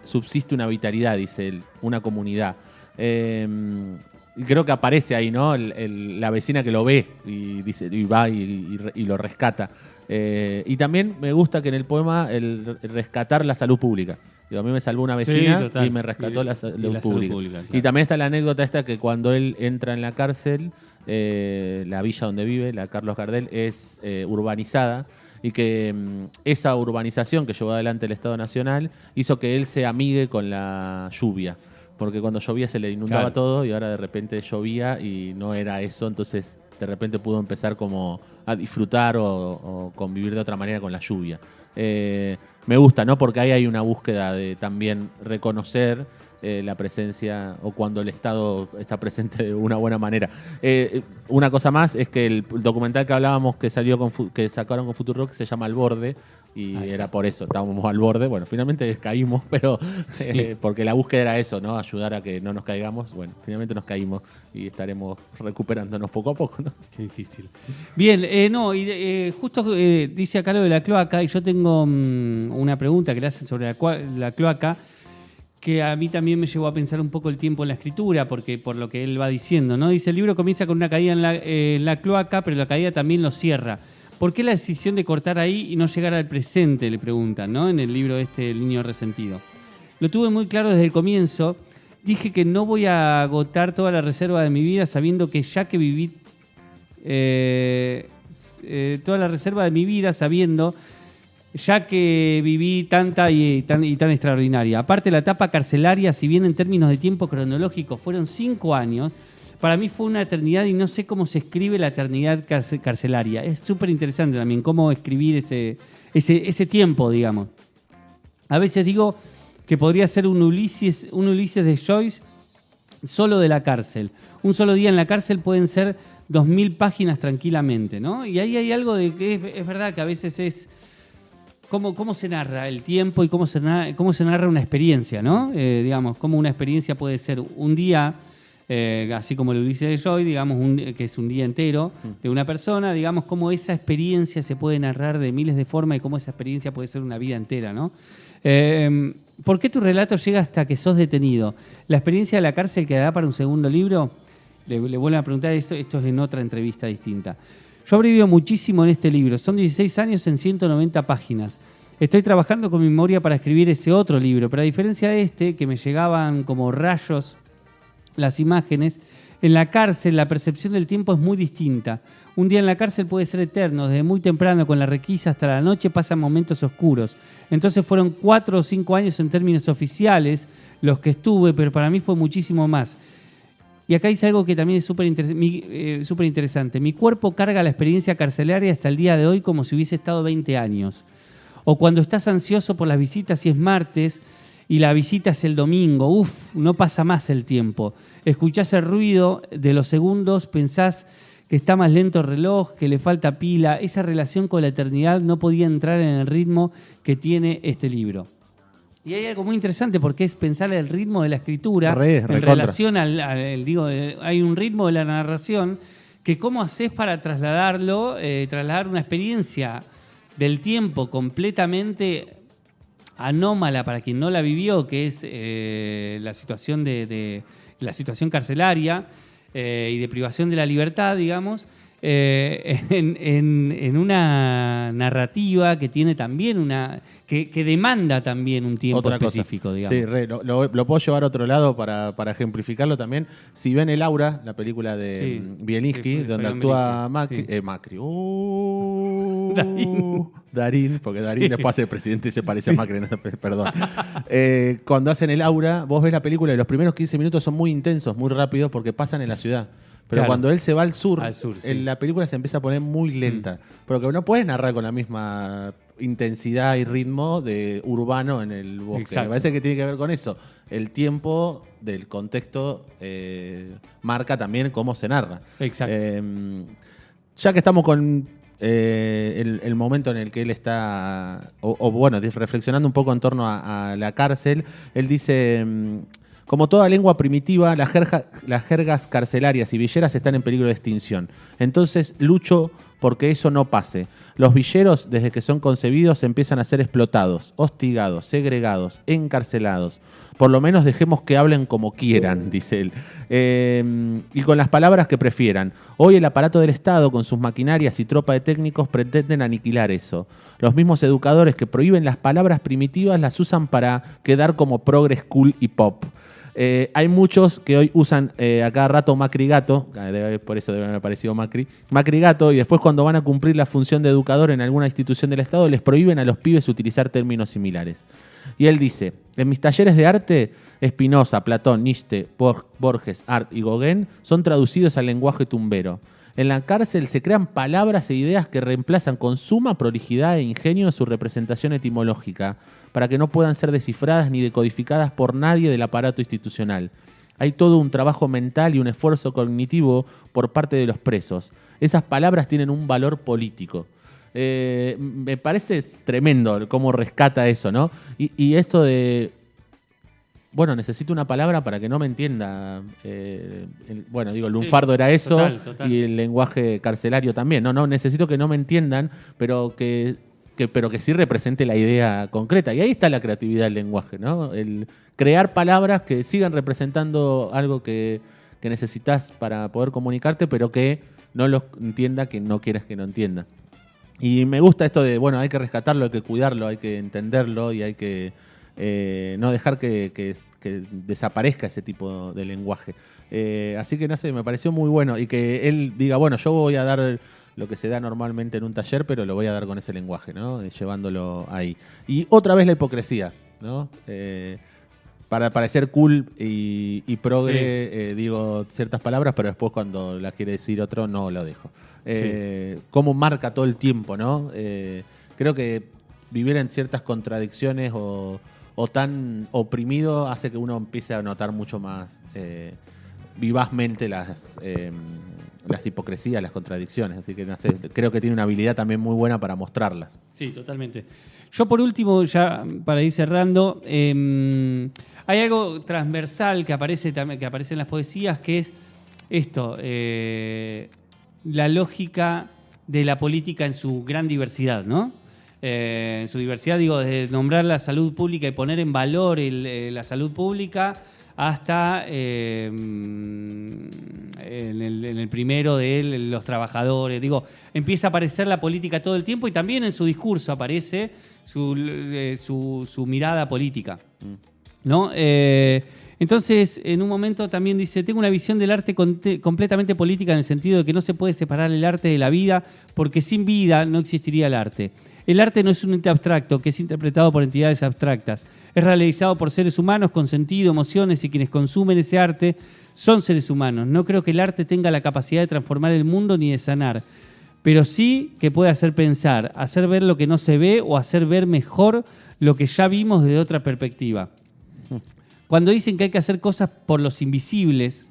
Subsiste una vitalidad, dice él, una comunidad. Y creo que aparece ahí, ¿no?, la vecina que lo ve y dice, y va y lo rescata. Y también me gusta que en el poema el rescatar la salud pública. Digo, a mí me salvó una vecina y me rescató la salud pública. Claro. Y también está la anécdota esta que cuando él entra en la cárcel, la villa donde vive, la Carlos Gardel, es urbanizada, y que esa urbanización que llevó adelante el Estado Nacional hizo que él se amigue con la lluvia, porque cuando llovía se le inundaba todo y ahora de repente llovía y no era eso, entonces de repente pudo empezar como a disfrutar o convivir de otra manera con la lluvia. Me gusta, ¿no?, porque ahí hay una búsqueda de también reconocer la presencia, o cuando el Estado está presente de una buena manera. Una cosa más es que el documental que hablábamos que sacaron con Futurock se llama Al Borde, y era por eso, estábamos al borde. Bueno, finalmente caímos, pero porque la búsqueda era eso, ¿no?, ayudar a que no nos caigamos. Bueno, finalmente nos caímos y estaremos recuperándonos poco a poco, ¿no? Qué difícil. Bien, justo dice acá lo de la cloaca, y yo tengo una pregunta que le hacen sobre la cloaca, que a mí también me llevó a pensar un poco el tiempo en la escritura, porque por lo que él va diciendo, ¿no? Dice, el libro comienza con una caída en la cloaca, pero la caída también lo cierra. ¿Por qué la decisión de cortar ahí y no llegar al presente?, le preguntan, ¿no?, en el libro El niño resentido. Lo tuve muy claro desde el comienzo. Dije que no voy a agotar toda la reserva de mi vida sabiendo que ya que viví toda la reserva de mi vida sabiendo, ya que viví tanta y tan extraordinaria. Aparte, la etapa carcelaria, si bien en términos de tiempo cronológico fueron 5 años, para mí fue una eternidad y no sé cómo se escribe la eternidad carcelaria. Es súper interesante también cómo escribir ese tiempo, digamos. A veces digo que podría ser un Ulises de Joyce solo de la cárcel. Un solo día en la cárcel pueden ser 2000 páginas tranquilamente, ¿no? Y ahí hay algo de que es verdad que a veces es cómo se narra el tiempo y cómo se narra una experiencia, ¿no? Digamos, cómo una experiencia puede ser un día, así como el Ulises de Joyce, digamos, que es un día entero de una persona, digamos, cómo esa experiencia se puede narrar de miles de formas y cómo esa experiencia puede ser una vida entera, ¿no? ¿Por qué tu relato llega hasta que sos detenido? ¿La experiencia de la cárcel que da para un segundo libro? Le vuelven a preguntar esto es en otra entrevista distinta. Yo abrevio muchísimo en este libro. Son 16 años en 190 páginas. Estoy trabajando con mi memoria para escribir ese otro libro, pero a diferencia de este, que me llegaban como rayos las imágenes, en la cárcel la percepción del tiempo es muy distinta. Un día en la cárcel puede ser eterno. Desde muy temprano con la requisa hasta la noche pasan momentos oscuros. Entonces fueron 4 o 5 años en términos oficiales los que estuve, pero para mí fue muchísimo más. Y acá dice algo que también es súper interesante. Mi cuerpo carga la experiencia carcelaria hasta el día de hoy como si hubiese estado 20 años. O cuando estás ansioso por las visitas y es martes y la visita es el domingo. No pasa más el tiempo. Escuchás el ruido de los segundos, pensás que está más lento el reloj, que le falta pila. Esa relación con la eternidad no podía entrar en el ritmo que tiene este libro. Y hay algo muy interesante porque es pensar el ritmo de la escritura en relación hay un ritmo de la narración que cómo haces para trasladarlo, trasladar una experiencia del tiempo completamente anómala para quien no la vivió, que es la situación la situación carcelaria y de privación de la libertad, digamos, en una narrativa que tiene también que demanda también un tiempo otra específico, cosa. digamos. Sí, lo puedo llevar a otro lado para ejemplificarlo también. Si ven El Aura, la película de Bielinski, donde actúa Macri. Darín, porque Darín después hace presidente y se parece a Macri, perdón. Cuando hacen El Aura, vos ves la película y los primeros 15 minutos son muy intensos, muy rápidos, porque pasan en la ciudad. Pero cuando él se va al sur, la película se empieza a poner muy lenta. Porque no puedes narrar con la misma intensidad y ritmo de urbano en el bosque. Exacto. Me parece que tiene que ver con eso. El tiempo del contexto marca también cómo se narra. Exacto. Ya que estamos con el momento en el que él está, reflexionando un poco en torno a la cárcel, él dice... Como toda lengua primitiva, las jergas carcelarias y villeras están en peligro de extinción. Entonces lucho porque eso no pase. Los villeros, desde que son concebidos, empiezan a ser explotados, hostigados, segregados, encarcelados. Por lo menos dejemos que hablen como quieran, dice él. Y con las palabras que prefieran. Hoy el aparato del Estado, con sus maquinarias y tropa de técnicos, pretenden aniquilar eso. Los mismos educadores que prohíben las palabras primitivas las usan para quedar como progress, cool y pop. Hay muchos que hoy usan a cada rato Macri Gato, por eso debe haber aparecido Macri Gato, y después cuando van a cumplir la función de educador en alguna institución del Estado les prohíben a los pibes utilizar términos similares. Y él dice, en mis talleres de arte, Spinoza, Platón, Nietzsche, Borges, Art y Gauguin son traducidos al lenguaje tumbero. En la cárcel se crean palabras e ideas que reemplazan con suma prolijidad e ingenio su representación etimológica, para que no puedan ser descifradas ni decodificadas por nadie del aparato institucional. Hay todo un trabajo mental y un esfuerzo cognitivo por parte de los presos. Esas palabras tienen un valor político. Me parece tremendo cómo rescata eso, ¿no? Y esto de... Bueno, necesito una palabra para que no me entienda. El lunfardo era eso, total. Y el lenguaje carcelario también. No, necesito que no me entiendan, pero que sí represente la idea concreta. Y ahí está la creatividad del lenguaje, ¿no? El crear palabras que sigan representando algo que necesitas para poder comunicarte, pero que no lo entienda quien no quieras que no entienda. Y me gusta esto de, hay que rescatarlo, hay que cuidarlo, hay que entenderlo y hay que no dejar que desaparezca ese tipo de lenguaje. Así que, no sé, me pareció muy bueno. Y que él diga, yo voy a dar lo que se da normalmente en un taller, pero lo voy a dar con ese lenguaje, ¿no? Llevándolo ahí. Y otra vez la hipocresía, ¿no? Para parecer cool y progre, digo ciertas palabras, pero después cuando las quiere decir otro no lo dejo. Cómo marca todo el tiempo, ¿no? Creo que vivir en ciertas contradicciones o tan oprimido hace que uno empiece a notar mucho más vivazmente las hipocresías, las contradicciones. Así que no sé, creo que tiene una habilidad también muy buena para mostrarlas. Sí, totalmente. Yo por último, ya para ir cerrando, hay algo transversal que aparece en las poesías, que es esto, la lógica de la política en su gran diversidad, ¿no? En su diversidad, digo, desde nombrar la salud pública y poner en valor la salud pública hasta en el primero de él, los trabajadores. Digo, empieza a aparecer la política todo el tiempo y también en su discurso aparece su mirada política, ¿no? Entonces, en un momento también dice, tengo una visión del arte completamente política en el sentido de que no se puede separar el arte de la vida, porque sin vida no existiría el arte. El arte no es un ente abstracto que es interpretado por entidades abstractas. Es realizado por seres humanos con sentido, emociones, y quienes consumen ese arte son seres humanos. No creo que el arte tenga la capacidad de transformar el mundo ni de sanar, pero sí que puede hacer pensar, hacer ver lo que no se ve o hacer ver mejor lo que ya vimos desde otra perspectiva. Cuando dicen que hay que hacer cosas por los invisibles,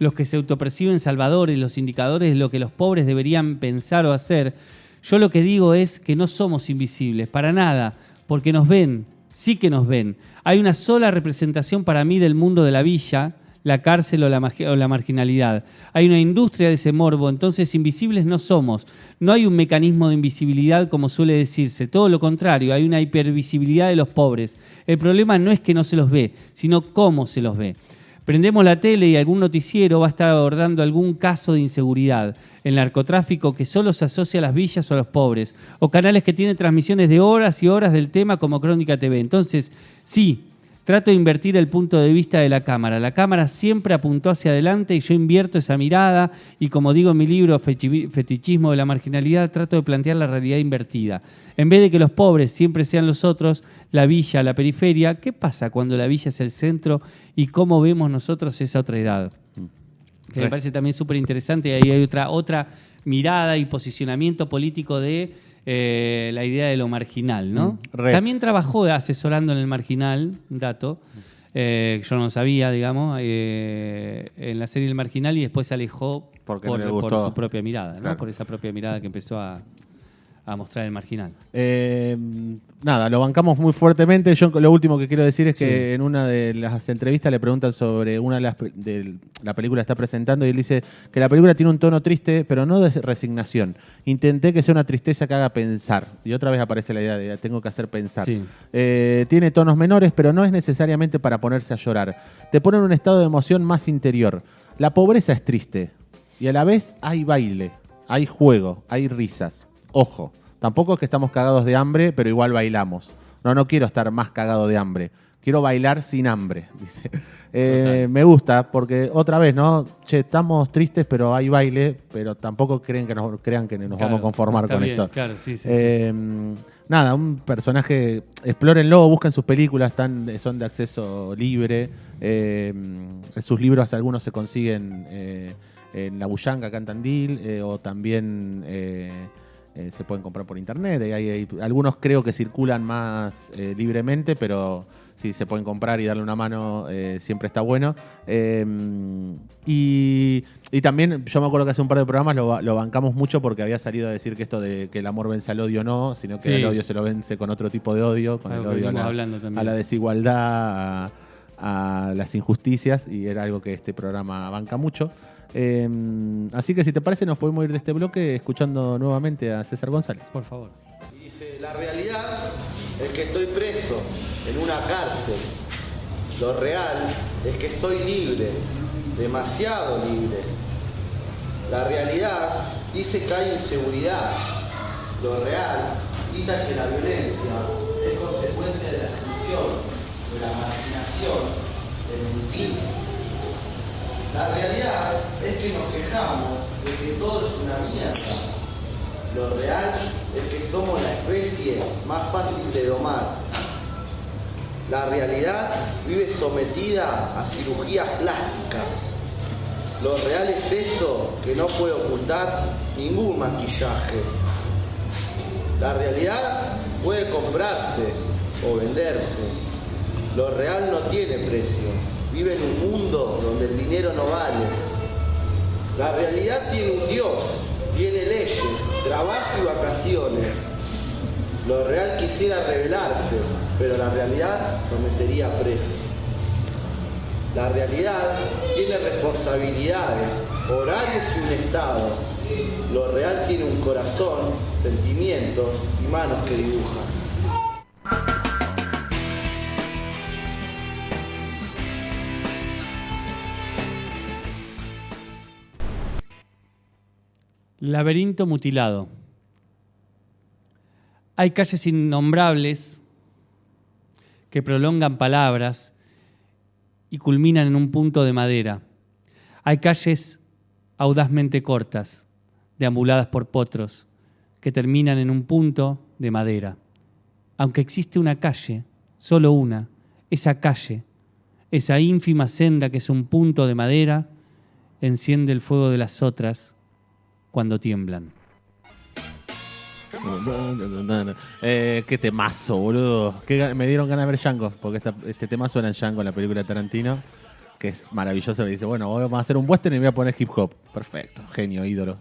los que se autoperciben salvadores, los indicadores de lo que los pobres deberían pensar o hacer, yo lo que digo es que no somos invisibles, para nada, porque nos ven, sí que nos ven. Hay una sola representación para mí del mundo de la villa, la cárcel o la marginalidad. Hay una industria de ese morbo, entonces invisibles no somos. No hay un mecanismo de invisibilidad como suele decirse, todo lo contrario, hay una hipervisibilidad de los pobres. El problema no es que no se los ve, sino cómo se los ve. Prendemos la tele y algún noticiero va a estar abordando algún caso de inseguridad, el narcotráfico que solo se asocia a las villas o a los pobres, o canales que tienen transmisiones de horas y horas del tema como Crónica TV. Entonces, sí, trato de invertir el punto de vista de la cámara. La cámara siempre apuntó hacia adelante y yo invierto esa mirada y, como digo en mi libro Fetichismo de la Marginalidad, trato de plantear la realidad invertida. En vez de que los pobres siempre sean los otros, la villa, la periferia, ¿qué pasa cuando la villa es el centro y cómo vemos nosotros esa otra edad? Que me parece también súper interesante. Ahí hay otra mirada y posicionamiento político de la idea de lo marginal, ¿no? También trabajó asesorando en el marginal, un dato, yo no sabía, digamos, en la serie El Marginal, y después se alejó por su propia mirada, ¿no? Claro. Por esa propia mirada que empezó a mostrar el marginal. Nada, lo bancamos muy fuertemente. Yo lo último que quiero decir es que en una de las entrevistas le preguntan sobre una de la película que está presentando y él dice que la película tiene un tono triste, pero no de resignación. Intenté que sea una tristeza que haga pensar. Y otra vez aparece la idea de tengo que hacer pensar. Sí. Tiene tonos menores, pero no es necesariamente para ponerse a llorar. Te pone en un estado de emoción más interior. La pobreza es triste y a la vez hay baile, hay juego, hay risas. Ojo, tampoco es que estamos cagados de hambre, pero igual bailamos. No quiero estar más cagado de hambre. Quiero bailar sin hambre, dice. Me gusta, porque otra vez, ¿no? Che, estamos tristes, pero hay baile, pero tampoco crean que nos vamos a conformar con esto. Claro, sí. Nada, un personaje, explórenlo, busquen sus películas, son de acceso libre. Sus libros, algunos se consiguen en La Bullanga, acá en Tandil, o también se pueden comprar por internet. Hay algunos creo que circulan más libremente, pero si se pueden comprar y darle una mano, siempre está bueno. Y también, yo me acuerdo que hace un par de programas lo bancamos mucho porque había salido a decir que esto de que el amor vence al odio no, sino que el odio se lo vence con otro tipo de odio, con el odio a la desigualdad, a las injusticias, y era algo que este programa banca mucho. Así que si te parece nos podemos ir de este bloque escuchando nuevamente a César González. Por favor. Y dice, la realidad es que estoy preso en una cárcel. Lo real es que soy libre, demasiado libre. La realidad dice que hay inseguridad. Lo real grita que la violencia es consecuencia de la exclusión, de la marginación, del mentir. La realidad es que nos quejamos de que todo es una mierda, Lo real es que somos la especie más fácil de domar. La realidad vive sometida a cirugías plásticas. Lo real es eso que no puede ocultar ningún maquillaje. La realidad puede comprarse o venderse. Lo real no tiene precio. Vive en un mundo donde el dinero no vale. La realidad tiene un Dios, tiene leyes, trabajo y vacaciones. Lo real quisiera rebelarse, pero la realidad lo metería preso. La realidad tiene responsabilidades, horarios y un estado. Lo real tiene un corazón, sentimientos y manos que dibujan. Laberinto mutilado. Hay calles innombrables que prolongan palabras y culminan en un punto de madera. Hay calles audazmente cortas, deambuladas por potros, que terminan en un punto de madera. Aunque existe una calle, solo una, esa calle, esa ínfima senda que es un punto de madera, enciende el fuego de las otras cuando tiemblan. Qué temazo, boludo. Me dieron ganas de ver Django, porque este tema suena en Django, en la película de Tarantino, que es maravilloso. Me dice, bueno, vamos a hacer un western y voy a poner hip hop. Perfecto, genio, ídolo.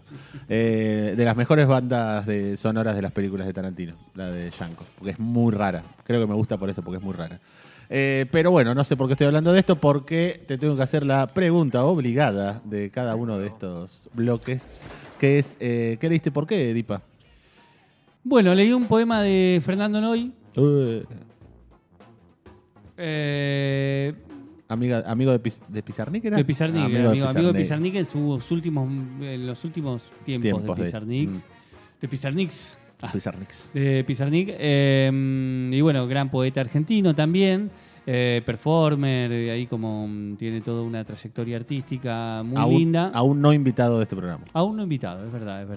De las mejores bandas sonoras de las películas de Tarantino, la de Django, porque es muy rara. Creo que me gusta por eso, porque es muy rara. Pero bueno, no sé por qué estoy hablando de esto, porque te tengo que hacer la pregunta obligada de cada uno de estos bloques, que es, ¿qué leíste por qué, Dipa? Bueno, leí un poema de Fernando Noy. Amigo de Pizarnik, ¿era? De Pizarnik, amigo de Pizarnik en los últimos tiempos de Pizarnik. De Pizarniks. De Pizarnik. Y bueno, gran poeta argentino también. Performer, ahí como tiene toda una trayectoria artística muy linda. Aún no invitado de este programa. Aún no invitado, es verdad. Es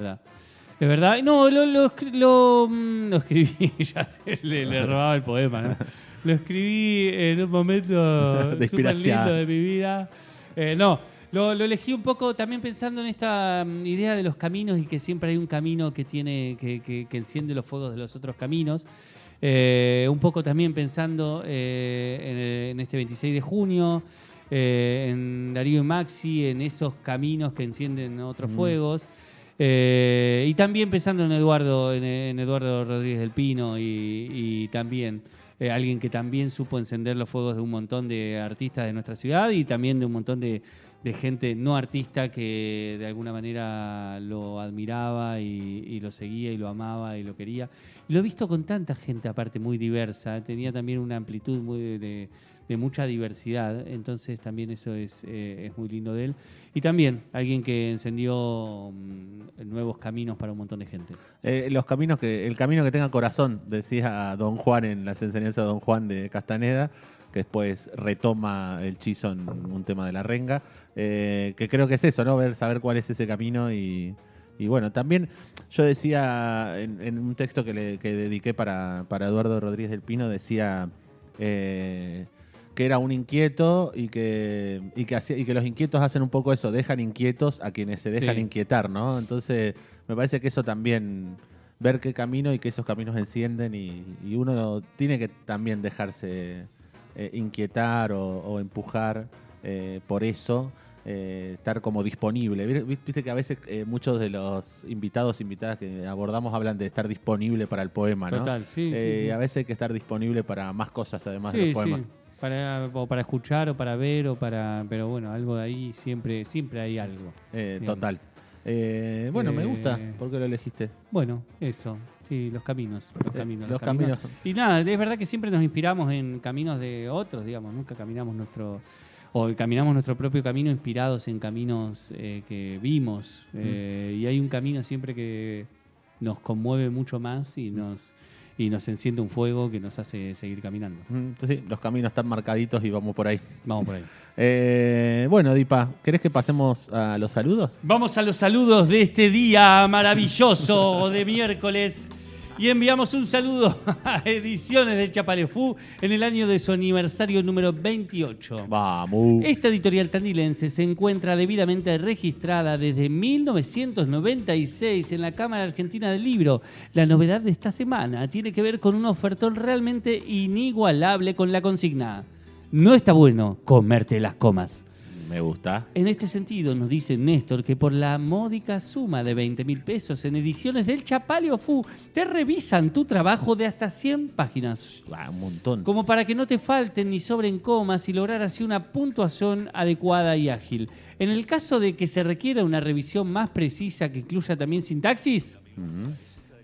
verdad. No, lo escribí, ya le robaba el poema, ¿no? Lo escribí en un momento de súper lindo de mi vida. Lo elegí un poco también pensando en esta idea de los caminos y que siempre hay un camino que tiene que enciende los fuegos de los otros caminos. Un poco también pensando en este 26 de junio, en Darío y Maxi, en esos caminos que encienden otros fuegos. Y también pensando en Eduardo Rodríguez del Pino y también alguien que también supo encender los fuegos de un montón de artistas de nuestra ciudad y también de un montón de gente no artista que de alguna manera lo admiraba y lo seguía y lo amaba y lo quería. Y lo he visto con tanta gente aparte muy diversa, tenía también una amplitud muy de mucha diversidad, entonces también eso es muy lindo de él. Y también alguien que encendió nuevos caminos para un montón de gente. El camino que tenga corazón, decía Don Juan en las enseñanzas de Don Juan de Castaneda, que después retoma el Chizo en un tema de la renga, que creo que es eso, ¿no? Saber cuál es ese camino y bueno, también yo decía en un texto que dediqué para Eduardo Rodríguez del Pino, decía que era un inquieto y que los inquietos hacen un poco eso, dejan inquietos a quienes se dejan inquietar, ¿no? Entonces me parece que eso también, ver qué camino y que esos caminos encienden y uno tiene que también dejarse inquietar o empujar por eso, estar como disponible. Viste que a veces muchos de los invitadas que abordamos hablan de estar disponible para el poema, ¿no? Total, sí. A veces hay que estar disponible para más cosas además de los poemas. Para escuchar o para ver pero bueno, algo de ahí siempre hay algo. Total. Bueno, me gusta. ¿Por qué lo elegiste? Bueno, eso. Sí, los caminos. Y nada, es verdad que siempre nos inspiramos en caminos de otros, digamos. Nunca caminamos nuestro propio camino inspirados en caminos que vimos. Y hay un camino siempre que nos conmueve mucho más y y nos enciende un fuego que nos hace seguir caminando. Sí, los caminos están marcaditos y vamos por ahí. Vamos por ahí. Bueno, Dipa, ¿querés que pasemos a los saludos? Vamos a los saludos de este día maravilloso de miércoles. Y enviamos un saludo a Ediciones del Chapalefú en el año de su aniversario número 28. ¡Vamos! Esta editorial tandilense se encuentra debidamente registrada desde 1996 en la Cámara Argentina del Libro. La novedad de esta semana tiene que ver con un ofertón realmente inigualable con la consigna: no está bueno comerte las comas. Me gusta. En este sentido, nos dice Néstor que por la módica suma de 20.000 pesos en Ediciones del Chapalefú te revisan tu trabajo de hasta 100 páginas. Un montón. Como para que no te falten ni sobren comas y lograr así una puntuación adecuada y ágil. En el caso de que se requiera una revisión más precisa que incluya también sintaxis,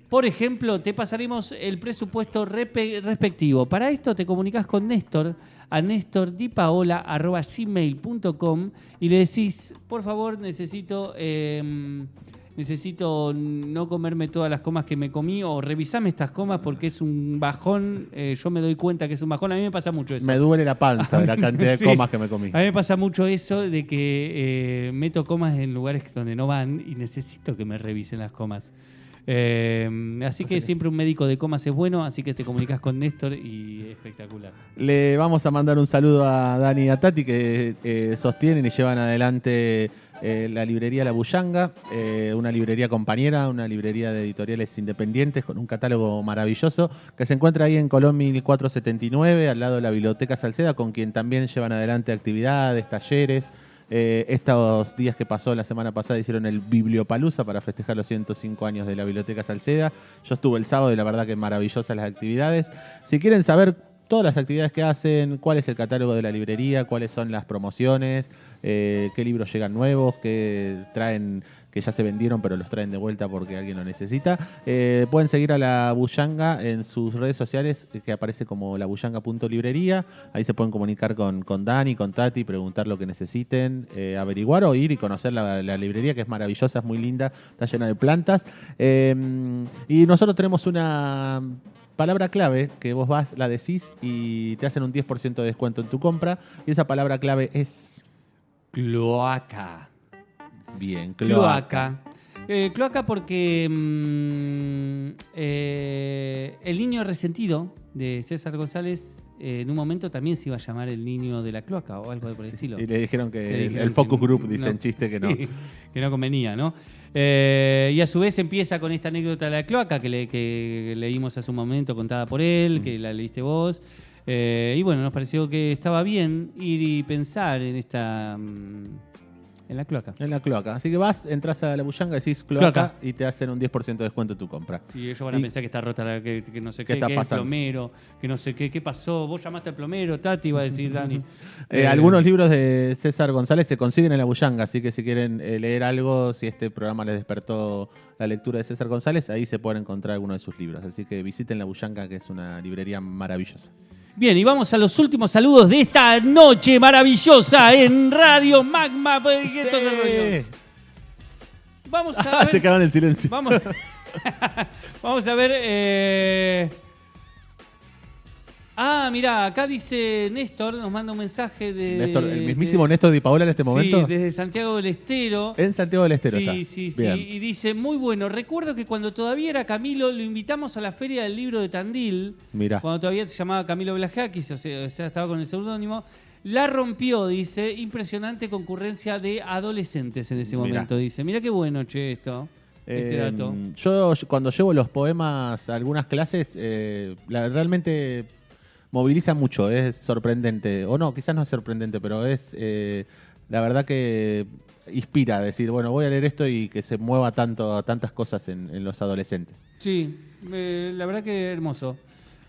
por ejemplo, te pasaremos el presupuesto respectivo. Para esto te comunicas con Néstor a nestordipaola@gmail.com y le decís, por favor, necesito no comerme todas las comas que me comí, o revisame estas comas porque es un bajón. Yo me doy cuenta que es un bajón. A mí me pasa mucho eso. Me duele la panza de la cantidad de comas que me comí. A mí me pasa mucho eso de que meto comas en lugares donde no van y necesito que me revisen las comas. Así que siempre un médico de comas es bueno, así que te comunicas con Néstor y espectacular. Le vamos a mandar un saludo a Dani y a Tati, que sostienen y llevan adelante la librería La Bullanga, una librería compañera, una librería de editoriales independientes con un catálogo maravilloso que se encuentra ahí en Colón 1479, al lado de la Biblioteca Salceda, con quien también llevan adelante actividades, talleres. Estos días que pasó la semana pasada hicieron el Bibliopalusa para festejar los 105 años de la Biblioteca Salceda. Yo estuve el sábado y la verdad que maravillosas las actividades. Si quieren saber todas las actividades que hacen, cuál es el catálogo de la librería, cuáles son las promociones, qué libros llegan nuevos, qué traen, que ya se vendieron pero los traen de vuelta porque alguien lo necesita, pueden seguir a La Bullanga en sus redes sociales, que aparece como labullanga.librería. Ahí se pueden comunicar con Dani, con Tati, preguntar lo que necesiten, averiguar o ir y conocer la librería, que es maravillosa, es muy linda, está llena de plantas. Y nosotros tenemos una palabra clave que vos vas, la decís y te hacen un 10% de descuento en tu compra. Y esa palabra clave es cloaca. Bien, cloaca. Cloaca porque El niño resentido de César González en un momento también se iba a llamar El niño de la cloaca o algo por el estilo. Y le dijeron que el focus group dice en chiste que no. Que no convenía, ¿no? Y a su vez empieza con esta anécdota de la cloaca que leímos hace un momento, contada por él, que la leíste vos. Y bueno, nos pareció que estaba bien ir y pensar en esta... En la cloaca. En la cloaca. Así que vas, entras a La Bullanga, decís cloaca y te hacen un 10% de descuento en tu compra. Y ellos van a pensar que está rota, que no sé qué está que pasando? es plomero, que no sé qué pasó. Vos llamaste al plomero, Tati, va a decir Dani. Algunos libros de César González se consiguen en La Bullanga, así que si quieren leer algo, si este programa les despertó la lectura de César González, ahí se pueden encontrar algunos de sus libros. Así que visiten La Bullanga, que es una librería maravillosa. Bien, y vamos a los últimos saludos de esta noche maravillosa en Radio Magma. Sí. Vamos a ver. Se quedaron en silencio. Vamos a ver. Mirá, acá dice Néstor, nos manda un mensaje de... Néstor, el mismísimo Néstor Di Paola en este momento. Sí, desde Santiago del Estero. En Santiago del Estero está. Sí. Bien. Y dice, muy bueno, recuerdo que cuando todavía era Camilo, lo invitamos a la Feria del Libro de Tandil. Mirá. Cuando todavía se llamaba Camilo Blajakis, o sea, estaba con el seudónimo. La rompió, dice, impresionante concurrencia de adolescentes en ese momento, dice. Mirá qué bueno, che, esto. Este dato. Yo cuando llevo los poemas a algunas clases, realmente... moviliza mucho, es sorprendente. O no, quizás no es sorprendente, pero es la verdad que inspira. Decir, bueno, voy a leer esto y que se mueva tantas cosas en los adolescentes. Sí, la verdad que hermoso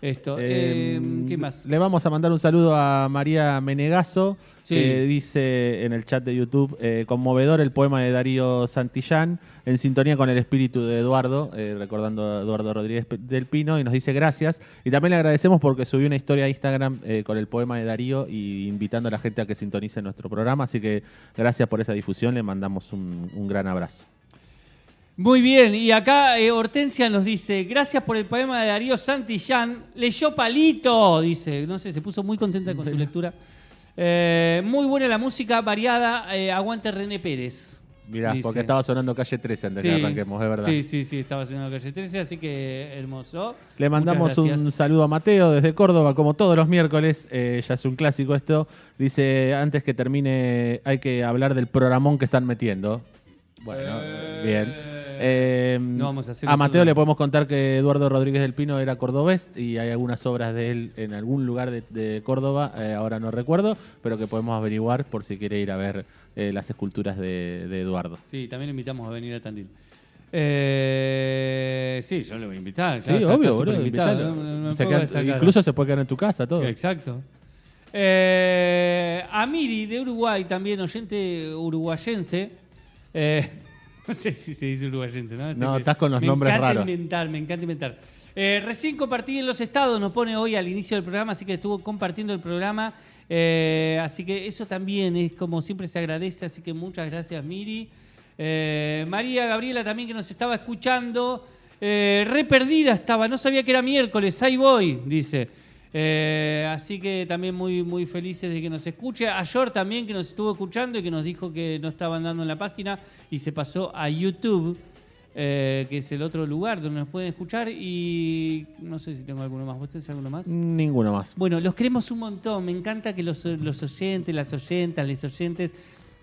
esto. ¿Qué más? Le vamos a mandar un saludo a María Menegaso, que dice en el chat de YouTube, conmovedor el poema de Darío Santillán, en sintonía con el espíritu de Eduardo, recordando a Eduardo Rodríguez del Pino, y nos dice gracias. Y también le agradecemos porque subió una historia a Instagram con el poema de Darío y invitando a la gente a que sintonice nuestro programa. Así que gracias por esa difusión, le mandamos un gran abrazo. Muy bien, y acá Hortensia nos dice, gracias por el poema de Darío Santillán, leyó Palito, dice, no sé, se puso muy contenta con tu lectura. Muy buena la música, variada, aguante René Pérez. Mirá, dice. porque estaba sonando Calle 13 antes de que arranquemos, es verdad. Sí, estaba sonando Calle 13, así que hermoso. Le mandamos un saludo a Mateo desde Córdoba, como todos los miércoles, ya es un clásico esto. Dice, antes que termine, hay que hablar del programón que están metiendo. Bueno, bien. No vamos a hacer Mateo le podemos contar que Eduardo Rodríguez del Pino era cordobés y hay algunas obras de él en algún lugar de Córdoba, ahora no recuerdo, pero que podemos averiguar por si quiere ir a ver las esculturas de Eduardo. Sí, también le invitamos a venir a Tandil. Sí, yo le voy a invitar. Sí, obvio, boludo. Incluso se puede quedar en tu casa, todo. Exacto. A Miri de Uruguay, también oyente uruguayense. No sé si se dice uruguayense, ¿no? No, estás con los nombres raros. Me encanta inventar. Recién compartí en los estados, nos pone hoy al inicio del programa, así que estuvo compartiendo el programa. Así que eso también es como siempre se agradece, así que muchas gracias, Miri. María Gabriela también que nos estaba escuchando. Re perdida estaba, no sabía que era miércoles, ahí voy, dice. Así que también muy, muy felices de que nos escuche. A Yor también que nos estuvo escuchando y que nos dijo que no estaba andando en la página y se pasó a YouTube, que es el otro lugar donde nos pueden escuchar. Y no sé si tengo alguno más. ¿Vos tenés alguno más? Ninguno más. Bueno, los queremos un montón. Me encanta que los oyentes, las oyentas, les oyentes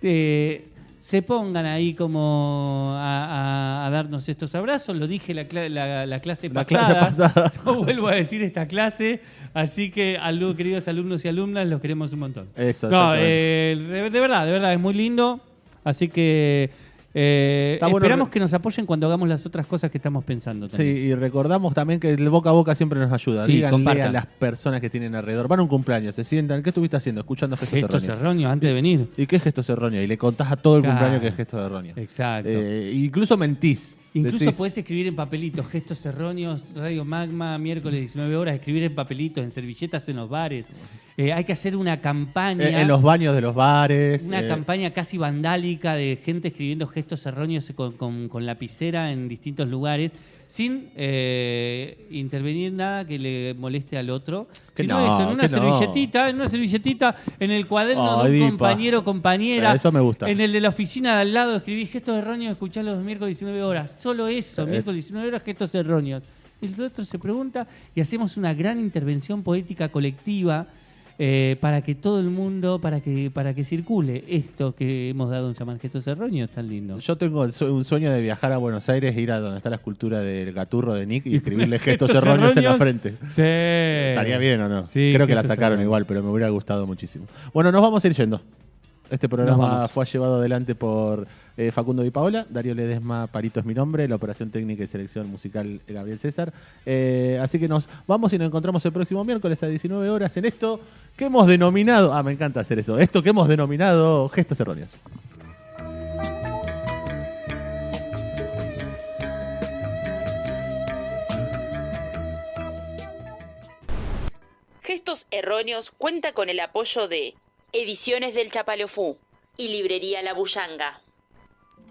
se pongan ahí como a darnos estos abrazos. Lo dije la clase pasada. No vuelvo a decir esta clase. Así que, queridos alumnos y alumnas, los queremos un montón. Eso, de verdad, es muy lindo. Así que esperamos que nos apoyen cuando hagamos las otras cosas que estamos pensando también. Sí, y recordamos también que el boca a boca siempre nos ayuda. Sí, díganle a las personas que tienen alrededor. Van a un cumpleaños, se sientan. ¿Qué estuviste haciendo? Escuchando Gestos Erróneos. Gestos Erróneos antes de venir. ¿Y qué es Gestos Erróneos? Y le contás a todo el cumpleaños que es Gestos Erróneos. Exacto. Incluso mentís. Incluso podés escribir en papelitos, Gestos Erróneos, Radio Magma, miércoles 19 horas, escribir en papelitos, en servilletas en los bares. Hay que hacer una campaña. En los baños de los bares. Una campaña casi vandálica de gente escribiendo Gestos Erróneos con lapicera en distintos lugares, sin intervenir nada que le moleste al otro. Sino eso, en una servilletita, en el cuaderno de un compañero o compañera. Eso me gusta. En el de la oficina de al lado, escribí Gestos Erróneos, escuchar los miércoles 19 horas. Solo eso, miércoles 19 horas, Gestos Erróneos. El otro se pregunta y hacemos una gran intervención poética colectiva para que todo el mundo, para que circule esto que hemos dado en llamar Gestos Erróneos tan lindo. Yo tengo un sueño de viajar a Buenos Aires, ir a donde está la escultura del gaturro de Nick y escribirle Gestos Erróneos en la frente. Sí. ¿Estaría bien o no? Sí, creo que la sacaron igual, pero me hubiera gustado muchísimo. Bueno, nos vamos a ir yendo. Este programa fue llevado adelante por Facundo Di Paola, Darío Ledesma, Parito es mi nombre, la operación técnica y selección musical Gabriel César. Así que nos vamos y nos encontramos el próximo miércoles a 19 horas en esto que hemos denominado, me encanta hacer eso, esto que hemos denominado Gestos Erróneos. Gestos Erróneos cuenta con el apoyo de Ediciones del Chapaleofú y Librería La Bullanga.